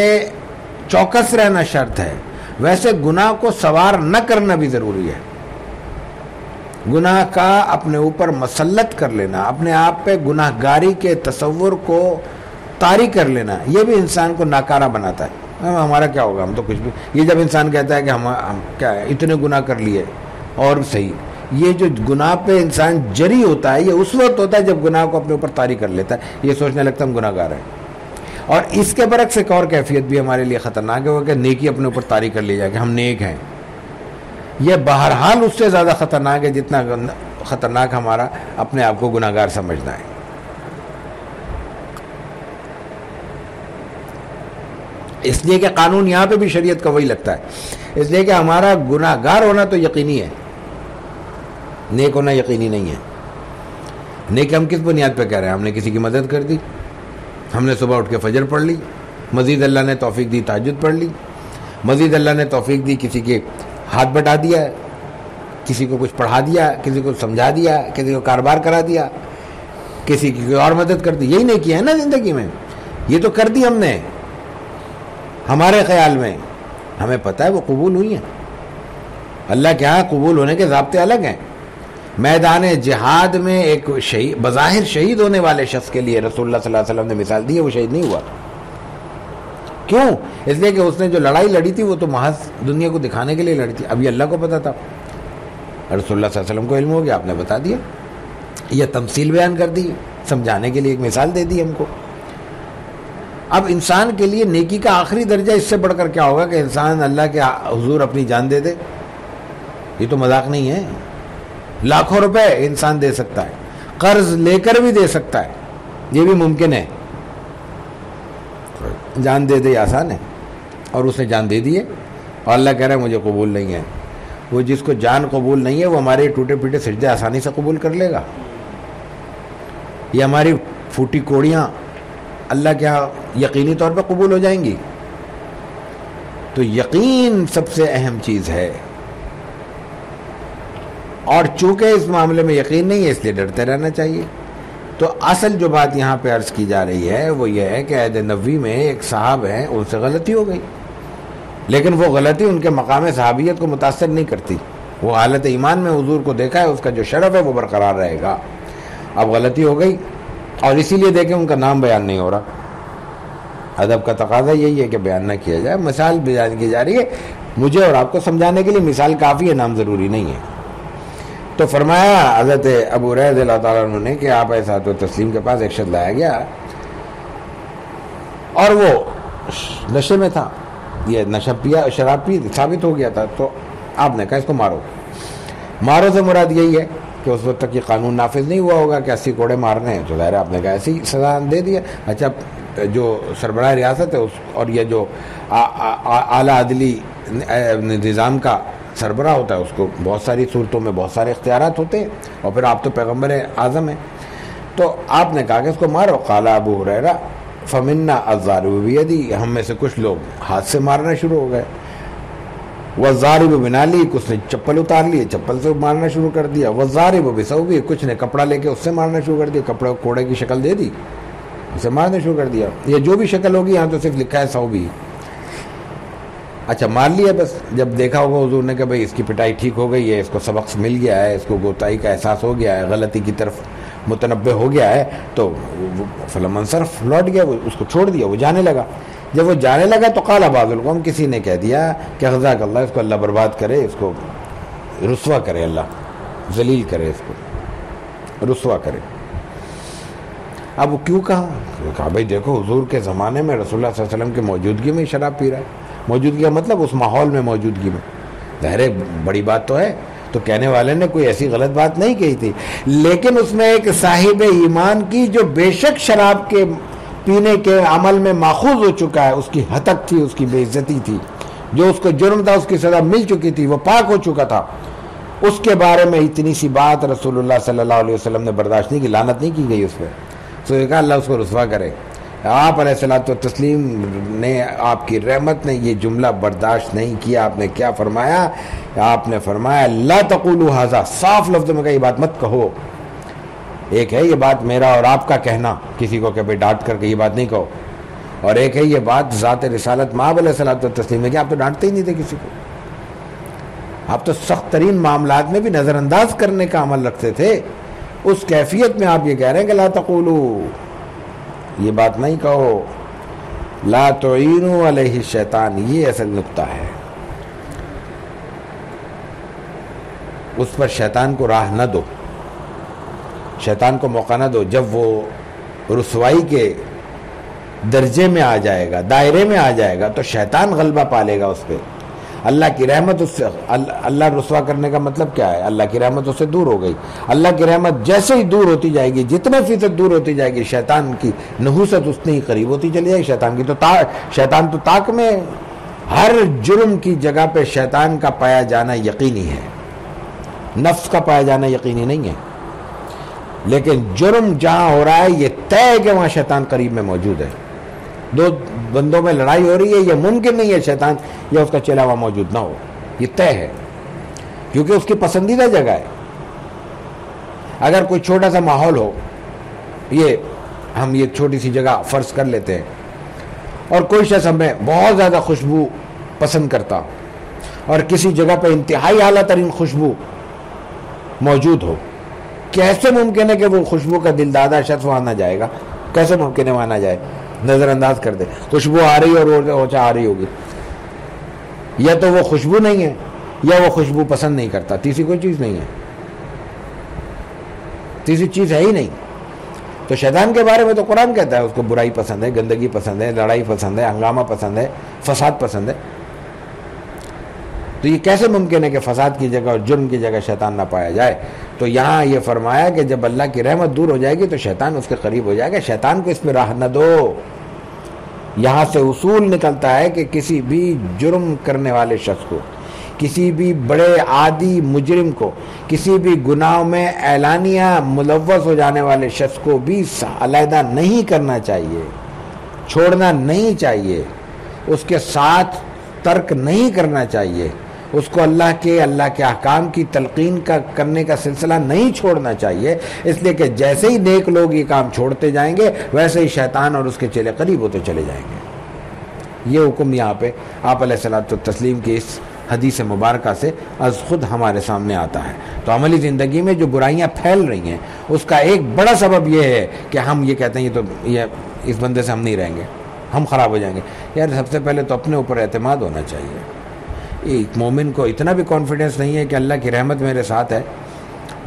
چوکس رہنا شرط ہے، ویسے گناہ کو سوار نہ کرنا بھی ضروری ہے. گناہ کا اپنے اوپر مسلط کر لینا، اپنے آپ پہ گناہ گاری کے تصور کو طاری کر لینا، یہ بھی انسان کو ناکارہ بناتا ہے. ہمارا کیا ہوگا، ہم تو کچھ بھی. یہ جب انسان کہتا ہے کہ ہم کیا ہے اتنے گناہ کر لیے، اور صحیح یہ جو گناہ پہ انسان جری ہوتا ہے یہ اس وقت ہوتا ہے جب گناہ کو اپنے اوپر طاری کر لیتا ہے، یہ سوچنے لگتا ہے ہم گناہ گار ہیں. اور اس کے برعکس ایک اور کیفیت بھی ہمارے لیے خطرناک ہے، وہ کہ نیکی اپنے اوپر طاری کر لی جائے کہ ہم نیک ہیں. یہ بہرحال اس سے زیادہ خطرناک ہے جتنا خطرناک ہمارا اپنے آپ کو گناہ گار سمجھنا ہے. اس لیے کہ قانون یہاں پہ بھی شریعت کا وہی لگتا ہے، اس لیے کہ ہمارا گناہ گار ہونا تو یقینی ہے، نیک ہونا یقینی نہیں ہے. نیک ہم کس بنیاد پہ کہہ رہے ہیں؟ ہم نے کسی کی مدد کر دی، ہم نے صبح اٹھ کے فجر پڑھ لی، مزید اللہ نے توفیق دی تہجد پڑھ لی، مزید اللہ نے توفیق دی کسی کے ہاتھ بٹا دیا، کسی کو کچھ پڑھا دیا، کسی کو سمجھا دیا، کسی کو کاروبار کرا دیا، کسی کی کوئی اور مدد کر دی. یہی نہیں کیا ہے نا زندگی میں، یہ تو کر دی ہم نے ہمارے خیال میں. ہمیں پتہ ہے وہ قبول ہوئی ہیں، اللہ کے ہاں قبول ہونے کے ضابطے الگ ہیں. میدان جہاد میں ایک شہید بظاہر شہید ہونے والے شخص کے لیے رسول اللہ صلی اللہ علیہ وسلم نے مثال دی ہے، وہ شہید نہیں ہوا. کیوں؟ اس لیے کہ اس نے جو لڑائی لڑی تھی وہ تو محض دنیا کو دکھانے کے لیے لڑی تھی. اب یہ اللہ کو پتا تھا، رسول اللہ صلی اللہ علیہ وسلم کو علم ہو گیا، آپ نے بتا دیا، یہ تمثیل بیان کر دی، سمجھانے کے لیے ایک مثال دے دی ہم کو. اب انسان کے لیے نیکی کا آخری درجہ اس سے بڑھ کر کیا ہوگا کہ انسان اللہ کے حضور اپنی جان دے دے. یہ تو مذاق نہیں ہے، لاکھوں روپے انسان دے سکتا ہے، قرض لے کر بھی دے سکتا ہے، یہ بھی ممکن ہے. جان دے دے آسان ہے، اور اس نے جان دے دی ہے، اور اللہ کہہ رہا ہے مجھے قبول نہیں ہے. وہ جس کو جان قبول نہیں ہے وہ ہمارے ٹوٹے پیٹے سجدے آسانی سے قبول کر لے گا. یہ ہماری پھوٹی کوڑیاں اللہ کے ہاں یقینی طور پہ قبول ہو جائیں گی. تو یقین سب سے اہم چیز ہے، اور چونکہ اس معاملے میں یقین نہیں ہے اس لیے ڈرتے رہنا چاہیے. تو اصل جو بات یہاں پہ عرض کی جا رہی ہے وہ یہ ہے کہ عہد نبوی میں ایک صاحب ہیں، ان سے غلطی ہو گئی، لیکن وہ غلطی ان کے مقام صحابیت کو متاثر نہیں کرتی. وہ حالت ایمان میں حضور کو دیکھا ہے، اس کا جو شرف ہے وہ برقرار رہے گا. اب غلطی ہو گئی اور اسی لیے دیکھیں ان کا نام بیان نہیں ہو رہا. ادب کا تقاضا یہی ہے کہ بیان نہ کیا جائے، مثال بیان کی جا رہی ہے. مجھے اور آپ کو سمجھانے کے لیے مثال کافی ہے، نام ضروری نہیں ہے. تو فرمایا حضرت ابو ہریرہ رضی اللہ تعالیٰ عنہ نے کہ آپ ایسا تو تسلیم کے پاس ایک شخص لایا گیا اور وہ نشے میں تھا، یہ نشہ پیا، شراب پی ثابت ہو گیا تھا. تو آپ نے کہا اس کو مارو. مارو سے مراد یہی ہے کہ اس وقت تک یہ قانون نافذ نہیں ہوا ہوگا کہ 80 کوڑے مارنے ہیں، تو ظاہر آپ نے کہا ایسی سزا دے دیا. اچھا، جو سربراہ ریاست ہے اور یہ جو اعلیٰ عدلی نظام کا سربراہ ہوتا ہے اس کو بہت ساری صورتوں میں بہت سارے اختیارات ہوتے ہیں، اور پھر آپ تو پیغمبر اعظم ہیں. تو آپ نے کہا کہ اس کو مارو. قال ابو ہریرہ فمنا الضارب بیدی، ہم میں سے کچھ لوگ ہاتھ سے مارنا شروع ہو گئے. والضارب بنعلیک، اس نے چپل اتار لی، چپل سے مارنا شروع کر دیا. والضارب بثوبہ، کچھ نے کپڑا لے کے اس سے مارنا شروع کر دیا، کپڑے کوڑے کی شکل دے دی، اسے مارنا شروع کر دیا. یہ جو بھی شکل ہوگی یہاں تو صرف لکھا ہے ثوبی. اچھا، مار لیا. بس جب دیکھا ہوگا حضور نے کہ بھئی اس کی پٹائی ٹھیک ہو گئی ہے، اس کو سبق مل گیا ہے، اس کو گوتائی کا احساس ہو گیا ہے، غلطی کی طرف متنبہ ہو گیا ہے، تو فلم منصرف لوٹ گیا، وہ اس کو چھوڑ دیا، وہ جانے لگا. جب وہ جانے لگا تو قال بعض القوم، کسی نے کہہ دیا کہ غزاک اللہ، اس کو اللہ برباد کرے، اس کو رسوا کرے، اللہ ذلیل کرے، اس کو رسوا کرے. اب وہ کیوں کہا بھائی دیکھو حضور کے زمانے میں رسول اللہ صلی اللہ علیہ وسلم کی موجودگی میں شراب پی رہا ہے. موجودگی کا مطلب اس ماحول میں موجودگی میں، ظاہر بڑی بات تو ہے. تو کہنے والے نے کوئی ایسی غلط بات نہیں کہی تھی، لیکن اس میں ایک صاحب ایمان کی جو بے شک شراب کے پینے کے عمل میں ماخوذ ہو چکا ہے، اس کی ہتک تھی، اس کی بے عزتی تھی، جو اس کو جرم تھا اس کی سزا مل چکی تھی، وہ پاک ہو چکا تھا، اس کے بارے میں اتنی سی بات رسول اللہ صلی اللہ علیہ وسلم نے برداشت نہیں کی، لعنت نہیں کی گئی اس پہ. تو کہا اللہ اس کو رسوا کرے. آپ علیہ الصلوۃ والتسلیم نے، آپ کی رحمت نے یہ جملہ برداشت نہیں کیا. آپ نے کیا فرمایا؟ آپ نے فرمایا لا تقولوا ھذا، صاف لفظوں میں کہا یہ بات مت کہو. ایک ہے یہ بات میرا اور آپ کا کہنا کسی کو کہ بھائی ڈانٹ کر کے یہ بات نہیں کہو، اور ایک ہے یہ بات ذات رسالت مآب علیہ الصلوۃ والتسلیم میں کہ آپ تو ڈانٹتے ہی نہیں تھے کسی کو، آپ تو سخت ترین معاملات میں بھی نظر انداز کرنے کا عمل رکھتے تھے. اس کیفیت میں آپ یہ کہہ رہے ہیں کہ لا تقولوا، یہ بات نہیں کہو، لا تعینوا علیہ الشیطان، یہ اصل نقطہ ہے. اس پر شیطان کو راہ نہ دو، شیطان کو موقع نہ دو. جب وہ رسوائی کے درجے میں آ جائے گا، دائرے میں آ جائے گا، تو شیطان غلبہ پالے گا اس پہ. اللہ کی رحمت اس سے، اللہ رسوا کرنے کا مطلب کیا ہے؟ اللہ کی رحمت اس سے دور ہو گئی. اللہ کی رحمت جیسے ہی دور ہوتی جائے گی، جتنے فیصد دور ہوتی جائے گی، شیطان کی نحوست اتنی ہی قریب ہوتی چلی جائے گی. شیطان تو طاق میں، ہر جرم کی جگہ پہ شیطان کا پایا جانا یقینی ہے، نفس کا پایا جانا یقینی نہیں ہے. لیکن جرم جہاں ہو رہا ہے یہ طے ہے کہ وہاں شیطان قریب میں موجود ہے. دو بندوں میں لڑائی ہو رہی ہے، یہ ممکن نہیں ہے شیطان یا اس کا چیلا وہاں موجود نہ ہو، یہ طے ہے، کیونکہ اس کی پسندیدہ جگہ ہے. اگر کوئی چھوٹا سا ماحول ہو، ہم یہ چھوٹی سی جگہ فرض کر لیتے ہیں، اور کوئی شخص ہمیں بہت زیادہ خوشبو پسند کرتا اور کسی جگہ پہ انتہائی اعلیٰ ترین خوشبو موجود ہو، کیسے ممکن ہے کہ وہ خوشبو کا دل دادا شخص وہاں نہ جائے گا؟ کیسے ممکن ہے وہاں نہ جائے؟ نظر انداز کر دے، خوشبو آ رہی اور اوچا آ رہی ہوگی، یا تو وہ خوشبو نہیں ہے یا وہ خوشبو پسند نہیں کرتا، تیسری کوئی چیز نہیں ہے، تیسری چیز ہے ہی نہیں. تو شیطان کے بارے میں تو قرآن کہتا ہے اس کو برائی پسند ہے، گندگی پسند ہے، لڑائی پسند ہے، ہنگامہ پسند ہے، فساد پسند ہے. تو یہ کیسے ممکن ہے کہ فساد کی جگہ اور جرم کی جگہ شیطان نہ پایا جائے؟ تو یہاں یہ فرمایا کہ جب اللہ کی رحمت دور ہو جائے گی تو شیطان اس کے قریب ہو جائے گا. شیطان کو اس پہ راہ نہ دو. یہاں سے اصول نکلتا ہے کہ کسی بھی جرم کرنے والے شخص کو، کسی بھی بڑے عادی مجرم کو، کسی بھی گناہ میں اعلانیہ ملوث ہو جانے والے شخص کو بھی علیحدہ نہیں کرنا چاہیے، چھوڑنا نہیں چاہیے، اس کے ساتھ ترک نہیں کرنا چاہیے، اس کو اللہ کے احکام کی تلقین کرنے کا سلسلہ نہیں چھوڑنا چاہیے. اس لیے کہ جیسے ہی نیک لوگ یہ کام چھوڑتے جائیں گے ویسے ہی شیطان اور اس کے چیلے قریب ہوتے چلے جائیں گے. یہ حکم یہاں پہ آپ علیہ الصلوۃ والتسلیم کی اس حدیث مبارکہ سے از خود ہمارے سامنے آتا ہے. تو عملی زندگی میں جو برائیاں پھیل رہی ہیں اس کا ایک بڑا سبب یہ ہے کہ ہم یہ کہتے ہیں یہ اس بندے سے ہم نہیں رہیں گے، ہم خراب ہو جائیں گے. یار سب سے پہلے تو اپنے اوپر اعتماد ہونا چاہیے. ایک مومن کو اتنا بھی کانفیڈنس نہیں ہے کہ اللہ کی رحمت میرے ساتھ ہے،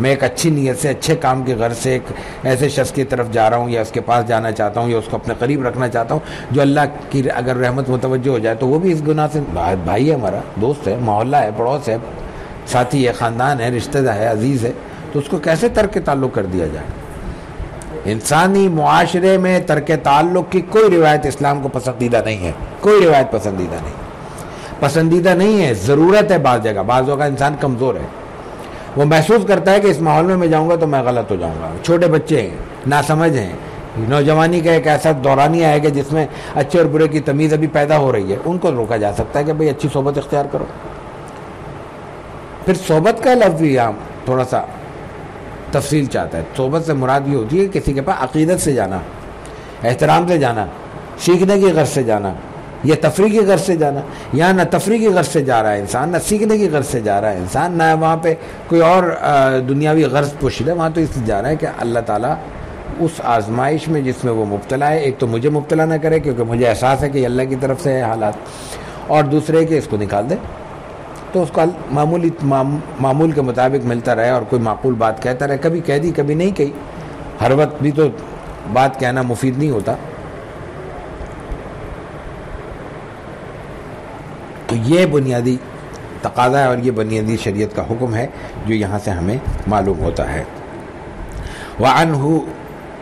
میں ایک اچھی نیت سے، اچھے کام کی غرض سے ایک ایسے شخص کی طرف جا رہا ہوں یا اس کے پاس جانا چاہتا ہوں یا اس کو اپنے قریب رکھنا چاہتا ہوں، جو اللہ کی اگر رحمت متوجہ ہو جائے تو وہ بھی اس گناہ سے، بھائی ہے ہمارا، دوست ہے، محلہ ہے، پڑوس ہے، ساتھی ہے، خاندان ہے، رشتہ دار ہے، عزیز ہے، تو اس کو کیسے ترک تعلق کر دیا جائے؟ انسانی معاشرے میں ترک تعلق کی کوئی روایت اسلام کو پسندیدہ نہیں ہے، کوئی روایت پسندیدہ نہیں ہے. ضرورت ہے بعض جگہ انسان کمزور ہے، وہ محسوس کرتا ہے کہ اس ماحول میں جاؤں گا تو میں غلط ہو جاؤں گا. چھوٹے بچے ہیں، ناسمجھ ہیں، نوجوانی کا ایک ایسا دورانیہ ہے کہ جس میں اچھے اور برے کی تمیز ابھی پیدا ہو رہی ہے، ان کو روکا جا سکتا ہے کہ بھئی اچھی صحبت اختیار کرو. پھر صحبت کا لفظ بھی ہم تھوڑا سا تفصیل چاہتا ہے. صحبت سے مراد یہ ہوتی ہے کسی کے پاس عقیدت سے جانا، احترام سے جانا، سیکھنے کی غرض سے جانا، یہ تفریح کی غرض سے جانا. یہاں نہ تفریح کی غرض سے جا رہا ہے انسان، نہ سیکھنے کی غرض سے جا رہا ہے انسان، نہ وہاں پہ کوئی اور دنیاوی غرض پوشیدہ ہے. وہاں تو اس لیے جا رہا ہے کہ اللہ تعالیٰ اس آزمائش میں جس میں وہ مبتلا ہے، ایک تو مجھے مبتلا نہ کرے کیونکہ مجھے احساس ہے کہ یہ اللہ کی طرف سے ہے حالات، اور دوسرے کہ اس کو نکال دے تو اس کو معمول کے مطابق ملتا رہے اور کوئی معقول بات کہتا رہے. کبھی کہہ دی کبھی نہیں کہی، ہر وقت بھی تو بات کہنا مفید نہیں ہوتا. تو یہ بنیادی تقاضا ہے اور یہ بنیادی شریعت کا حکم ہے جو یہاں سے ہمیں معلوم ہوتا ہے. وعنہ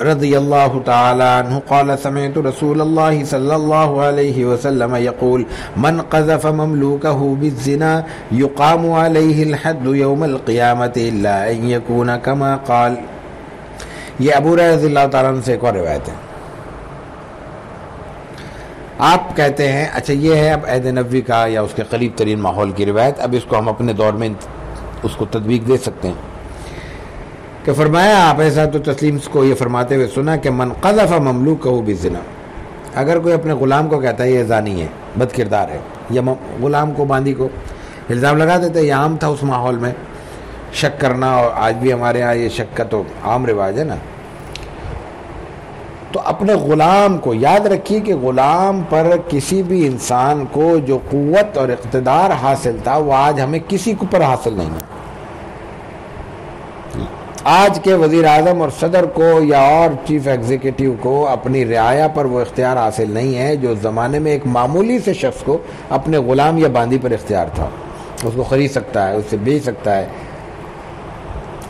رضی اللہ تعالی عنہ قال سمعت رسول اللہ صلی اللہ علیہ وسلم یقول من قذف مملوکہ بالزنا یقام علیہ الحد یوم القیامت الا ان یکون کما قال. یہ ابو ہریرہ رضی اللہ تعالیٰ عنہ سے ایک اور روایت ہے. آپ کہتے ہیں اچھا یہ ہے اب عہد نبوی کا یا اس کے قریب ترین ماحول کی روایت. اب اس کو ہم اپنے دور میں اس کو تطبیق دے سکتے ہیں کہ فرمایا آپ ایسا تو تسلیم کو یہ فرماتے ہوئے سنا کہ من قذف مملوکہ بالزنا، اگر کوئی اپنے غلام کو کہتا ہے یہ زانی ہے، بد کردار ہے، یا غلام کو باندی کو الزام لگا دیتے. یہ عام تھا اس ماحول میں شک کرنا، اور آج بھی ہمارے ہاں یہ شک کا تو عام رواج ہے نا. تو اپنے غلام کو یاد رکھیے کہ غلام پر کسی بھی انسان کو جو قوت اور اقتدار حاصل تھا وہ آج ہمیں کسی کو پر حاصل نہیں ہے. آج کے وزیر اعظم اور صدر کو یا اور چیف ایگزیکٹو کو اپنی رعایا پر وہ اختیار حاصل نہیں ہے جو زمانے میں ایک معمولی سے شخص کو اپنے غلام یا باندی پر اختیار تھا. اس کو خرید سکتا ہے, اس سے بیچ سکتا ہے,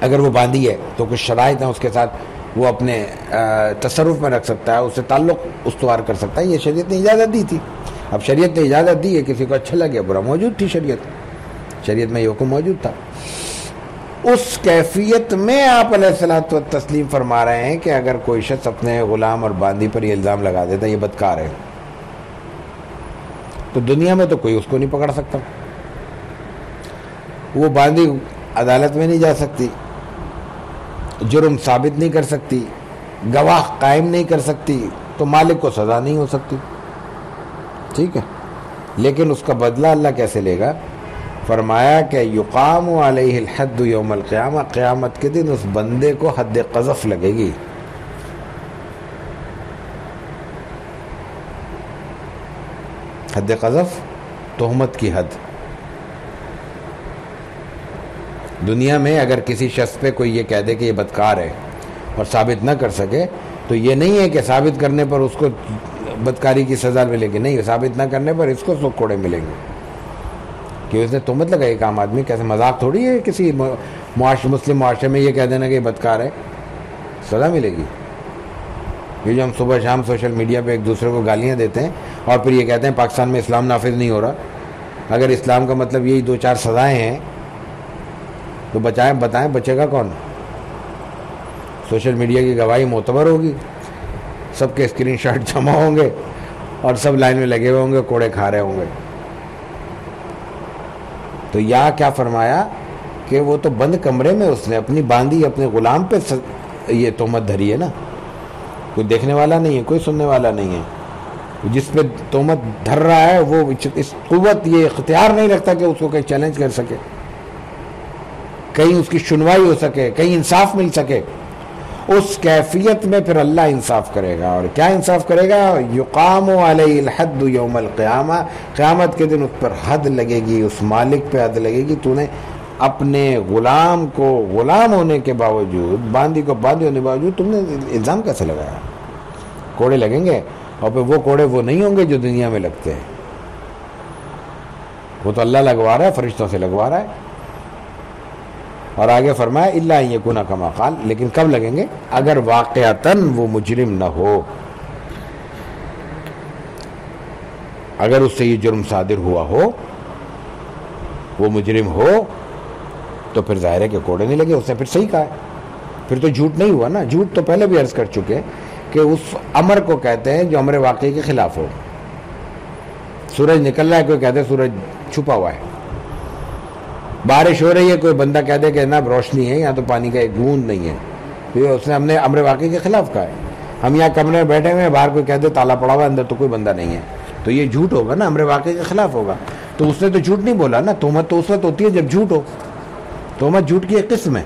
اگر وہ باندی ہے تو کچھ شرائط ہیں اس کے ساتھ وہ اپنے تصرف میں رکھ سکتا ہے, اس سے تعلق استوار کر سکتا ہے. یہ شریعت نے اجازت دی تھی. اب شریعت نے اجازت دی ہے, کسی کو اچھا لگے برا, موجود تھی شریعت میں یہ حکم موجود تھا. اس کیفیت میں آپ علیہ الصلوۃ والتسلیم فرما رہے ہیں کہ اگر کوئی شخص اپنے غلام اور باندی پر یہ الزام لگا دیتا یہ بدکار ہے, تو دنیا میں تو کوئی اس کو نہیں پکڑ سکتا. وہ باندی عدالت میں نہیں جا سکتی, جرم ثابت نہیں کر سکتی, گواہ قائم نہیں کر سکتی, تو مالک کو سزا نہیں ہو سکتی. ٹھیک ہے, لیکن اس کا بدلہ اللہ کیسے لے گا؟ فرمایا کہ یقام علیہ الحد یوم القیامہ, قیامت کے دن اس بندے کو حد قذف لگے گی. حد قذف تہمت کی حد. دنیا میں اگر کسی شخص پہ کوئی یہ کہہ دے کہ یہ بدکار ہے اور ثابت نہ کر سکے تو یہ نہیں ہے کہ ثابت کرنے پر اس کو بدکاری کی سزا ملے گی, نہیں, ثابت نہ کرنے پر اس کو سو کوڑے ملیں گے کہ اس نے تہمت لگائی ایک عام آدمی. کیسے مذاق تھوڑی ہے کسی مسلم معاشرے میں یہ کہہ دینا کہ یہ بدکار ہے, سزا ملے گی. یہ جو ہم صبح شام سوشل میڈیا پہ ایک دوسرے کو گالیاں دیتے ہیں اور پھر یہ کہتے ہیں پاکستان میں اسلام نافذ نہیں ہو رہا. اگر اسلام کا مطلب یہی 2-4 سزائیں ہیں تو بتائیں بچے گا کون؟ سوشل میڈیا کی گواہی معتبر ہوگی, سب کے اسکرین شاٹ جمع ہوں گے اور سب لائن میں لگے ہوئے ہوں گے, کوڑے کھا رہے ہوں گے. تو یا کیا فرمایا کہ وہ تو بند کمرے میں اس نے اپنی باندی اپنے غلام پہ یہ تہمت دھری ہے نا, کوئی دیکھنے والا نہیں ہے, کوئی سننے والا نہیں ہے. جس پہ تہمت دھر رہا ہے وہ اس قوت یہ اختیار نہیں رکھتا کہ اس کو کہیں چیلنج کر سکے, کہیں اس کی سنوائی ہو سکے, کہیں انصاف مل سکے. اس کیفیت میں پھر اللہ انصاف کرے گا. اور کیا انصاف کرے گا؟ یقام علیہ الحد یوم القیامہ, قیامت کے دن اس پر حد لگے گی, اس مالک پہ حد لگے گی. تو نے اپنے غلام کو غلام ہونے کے باوجود, باندی کو باندی ہونے کے باوجود تم نے الزام کیسے لگایا؟ کوڑے لگیں گے, اور پھر وہ کوڑے وہ نہیں ہوں گے جو دنیا میں لگتے ہیں. وہ تو اللہ لگوا رہا ہے, فرشتوں سے لگوا رہا ہے. اور آگے فرمایا الا ان یکون کما قال, لیکن کب لگیں گے؟ اگر واقعتاً وہ مجرم نہ ہو, اگر اس سے یہ جرم صادر ہوا ہو, وہ مجرم ہو, تو پھر ظاہر ہے کہ کوڑے نہیں لگے. اس نے پھر صحیح کہا ہے, پھر تو جھوٹ نہیں ہوا نا. جھوٹ تو پہلے بھی عرض کر چکے کہ اس امر کو کہتے ہیں جو امر واقعی کے خلاف ہو. سورج نکل رہا ہے, کوئی کہتے ہیں سورج چھپا ہوا ہے. بارش ہو رہی ہے, کوئی بندہ کہہ دے کہ نہ روشنی ہے, یہاں تو پانی کا ایک بوند نہیں ہے. اس نے ہم نے امر واقعی کے خلاف کہا ہے. ہم یہاں کمرے میں بیٹھے ہوئے ہیں, باہر کوئی کہہ دے تالا پڑا ہوا ہے, اندر تو کوئی بندہ نہیں ہے, تو یہ جھوٹ ہوگا نا, امر واقعی کے خلاف ہوگا. تو اس نے تو جھوٹ نہیں بولا نا. تہمت تو اس وقت ہوتی ہے جب جھوٹ ہو. تہمت جھوٹ کی ایک قسم ہے.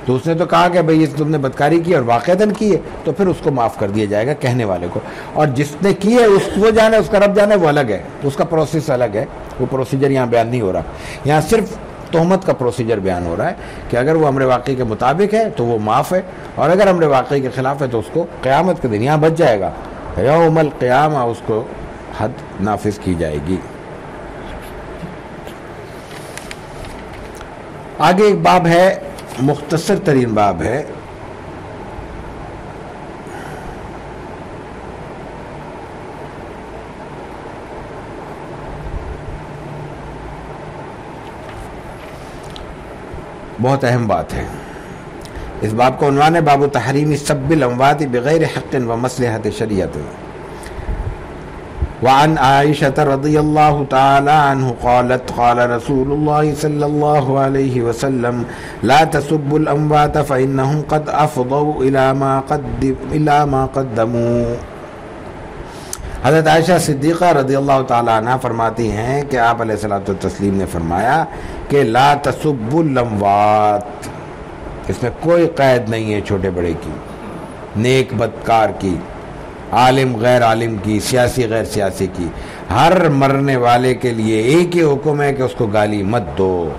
تو اس نے تو کہا کہ بھئی تم نے بدکاری کی اور واقعتاً کی ہے, تو پھر اس کو معاف کر دیا جائے گا کہنے والے کو. اور جس نے کی ہے وہ جانے, اس کا رب جانے, وہ الگ ہے, اس کا پروسیس الگ ہے. وہ پروسیجر یہاں بیان نہیں ہو رہا. یہاں صرف تہمت کا پروسیجر بیان ہو رہا ہے کہ اگر وہ امر واقعی کے مطابق ہے تو وہ معاف ہے, اور اگر امر واقعی کے خلاف ہے تو اس کو قیامت کے دن یہاں بچ جائے گا, یوم القیامہ اس کو حد نافذ کی جائے گی. آگے ایک باب ہے, مختصر ترین باب ہے, بہت اہم بات ہے. اس باب کا عنوان ہے باب تحریم سب الاموات بغیر حق و مصلحت شریعت. وعن عائشة رضی اللہ تعالی عنہ قالت قال رسول اللہ صلی اللہ علیہ وسلم لا تسبوا الاموات فإنهم قد افضوا الى ما قدموا. حضرت عائشہ صدیقہ رضی اللہ تعالی عنہ فرماتی ہیں کہ آپ علیہ الصلوۃ والتسلیم نے فرمایا کہ لا تسبوا الاموات, اس میں کوئی قید نہیں ہے چھوٹے بڑے کی, نیک بدکار کی, عالم غیر عالم کی, سیاسی غیر سیاسی کی. ہر مرنے والے کے لیے ایک ہی حکم ہے کہ اس کو گالی مت دو.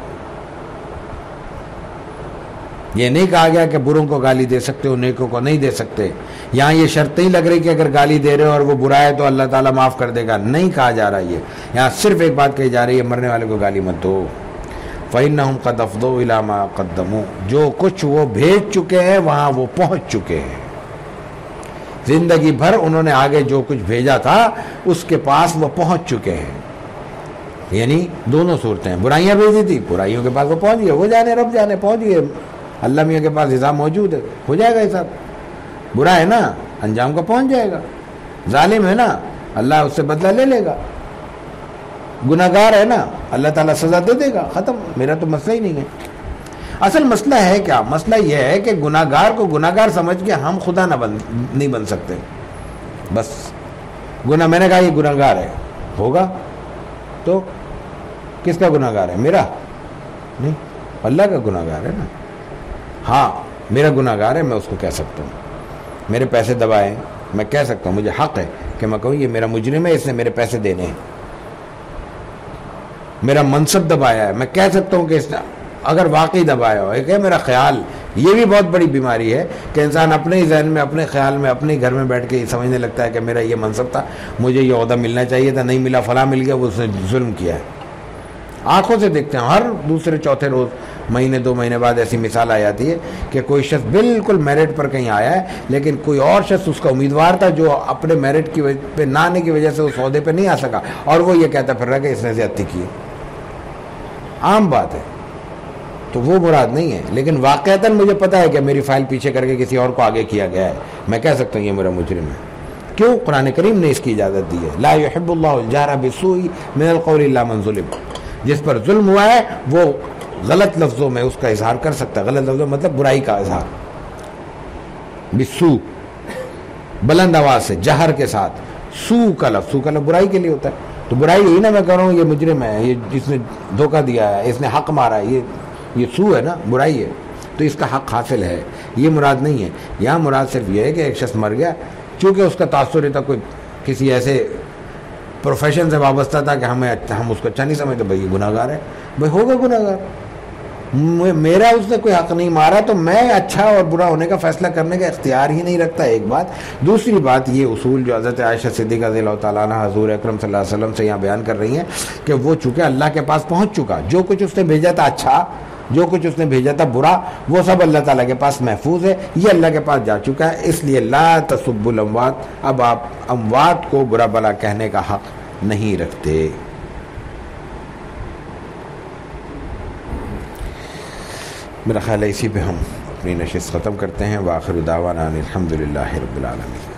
یہ نہیں کہا گیا کہ بروں کو گالی دے سکتے ہو نیکوں کو نہیں دے سکتے. یہاں یہ شرط نہیں لگ رہی کہ اگر گالی دے رہے ہو اور وہ برا ہے تو اللہ تعالیٰ معاف کر دے گا, نہیں کہا جا رہا. یہ یہاں صرف ایک بات کہی جا رہی ہے, مرنے والے کو گالی مت دو. فَإِنَّهُمْ قَدْ أَفْضَوْا إِلَىٰ مَا قَدَّمُوا, جو کچھ وہ بھیج چکے ہیں وہاں وہ پہنچ چکے ہیں. زندگی بھر انہوں نے آگے جو کچھ بھیجا تھا اس کے پاس وہ پہنچ چکے ہیں. یعنی دونوں صورتیں ہیں, برائیاں بھیجی تھی, برائیوں کے پاس وہ پہنچ گئے, وہ جانے رب جانے پہنچ گئے, اللہ میاں کے پاس حساب موجود ہے, ہو جائے گا حساب. برا ہے نا, انجام کا پہنچ جائے گا. ظالم ہے نا, اللہ اس سے بدلہ لے لے گا. گناہگار ہے نا, اللہ تعالیٰ سزا دے دے گا. ختم, میرا تو مسئلہ ہی نہیں ہے. اصل مسئلہ ہے کیا؟ مسئلہ یہ ہے کہ گناہگار کو گناہگار سمجھ کے ہم خدا نہیں بن سکتے. بس گناہ, میں نے کہا یہ گناہگار ہے, ہوگا تو کس کا گناہگار ہے؟ میرا نہیں, اللہ کا گناہگار ہے نا. ہاں میرا گناہگار ہے, میں اس کو کہہ سکتا ہوں. میرے پیسے دبائے, میں کہہ سکتا ہوں, مجھے حق ہے کہ میں کہوں یہ میرا مجرم ہے, اس نے میرے پیسے دینے ہیں. میرا منصب دبایا ہے, میں کہہ سکتا ہوں کہ اس نے اگر واقعی دبایا ہو. ایک ہے میرا خیال, یہ بھی بہت بڑی بیماری ہے کہ انسان اپنے ہی ذہن میں, اپنے خیال میں, اپنے گھر میں بیٹھ کے سمجھنے لگتا ہے کہ میرا یہ منصب تھا, مجھے یہ عہدہ ملنا چاہیے تھا, نہیں ملا, فلاں مل گیا, وہ اس نے ظلم کیا ہے. آنکھوں سے دیکھتے ہیں, ہر دوسرے چوتھے روز, مہینے 2 مہینے بعد ایسی مثال آ جاتی ہے کہ کوئی شخص بالکل میرٹ پر کہیں آیا ہے, لیکن کوئی اور شخص اس کا امیدوار تھا جو اپنے میرٹ کی پہ نہ آنے کی وجہ سے اس عہدے پہ نہیں آ سکا, اور وہ یہ کہتا پھر رہا کہ اس نے زیادتی کی ہے. عام بات ہے, تو وہ مراد نہیں ہے. لیکن واقعتاً مجھے پتا ہے کہ میری فائل پیچھے کر کے کسی اور کو آگے کیا گیا ہے, میں کہہ سکتا ہوں یہ میرا مجرم ہے. کیوں؟ قرآن کریم نے اس کی اجازت دی ہے. لا يحب اللہ الجہر بالسوء من القول الا من ظلم. جس پر ظلم ہوا ہے وہ غلط لفظوں میں اس کا اظہار کر سکتا ہے. غلط لفظوں مطلب برائی کا اظہار, بالسوء, بلند آواز سے, جہر کے ساتھ. سوء کا لفظ برائی کے لیے ہوتا ہے. تو برائی یہی نا, میں کہہ رہا ہوں یہ مجرم ہے, یہ جس نے دھوکہ دیا ہے, اس نے حق مارا ہے, یہ سوء ہے نا, برائی ہے, تو اس کا حق حاصل ہے. یہ مراد نہیں ہے. یہاں مراد صرف یہ ہے کہ ایک شخص مر گیا, چونکہ اس کا تاثر تھا, کوئی کسی ایسے پروفیشن سے وابستہ تھا کہ ہم اس کو اچھا نہیں سمجھتے, بھائی یہ گناہگار ہے, بھائی ہوگا گناہگار, میرا اس نے کوئی حق نہیں مارا, تو میں اچھا اور برا ہونے کا فیصلہ کرنے کا اختیار ہی نہیں رکھتا. ایک بات. دوسری بات, یہ اصول جو حضرت عائشہ صدیقہ رضی اللہ تعالیٰ عنہ حضور اکرم صلی اللہ علیہ وسلم سے یہاں بیان کر رہی ہیں کہ وہ چونکہ اللہ کے پاس پہنچ چکا, جو کچھ اس نے بھیجا تھا اچھا, جو کچھ اس نے بھیجا تھا برا, وہ سب اللہ تعالیٰ کے پاس محفوظ ہے, یہ اللہ کے پاس جا چکا ہے. اس لیے لا تسبوا الاموات, اب آپ اموات کو برا بلا کہنے کا حق نہیں رکھتے. میرا خیال ہے اسی پہ ہم اپنی نشست ختم کرتے ہیں. وآخر دعوانا الحمدللہ رب العالمین.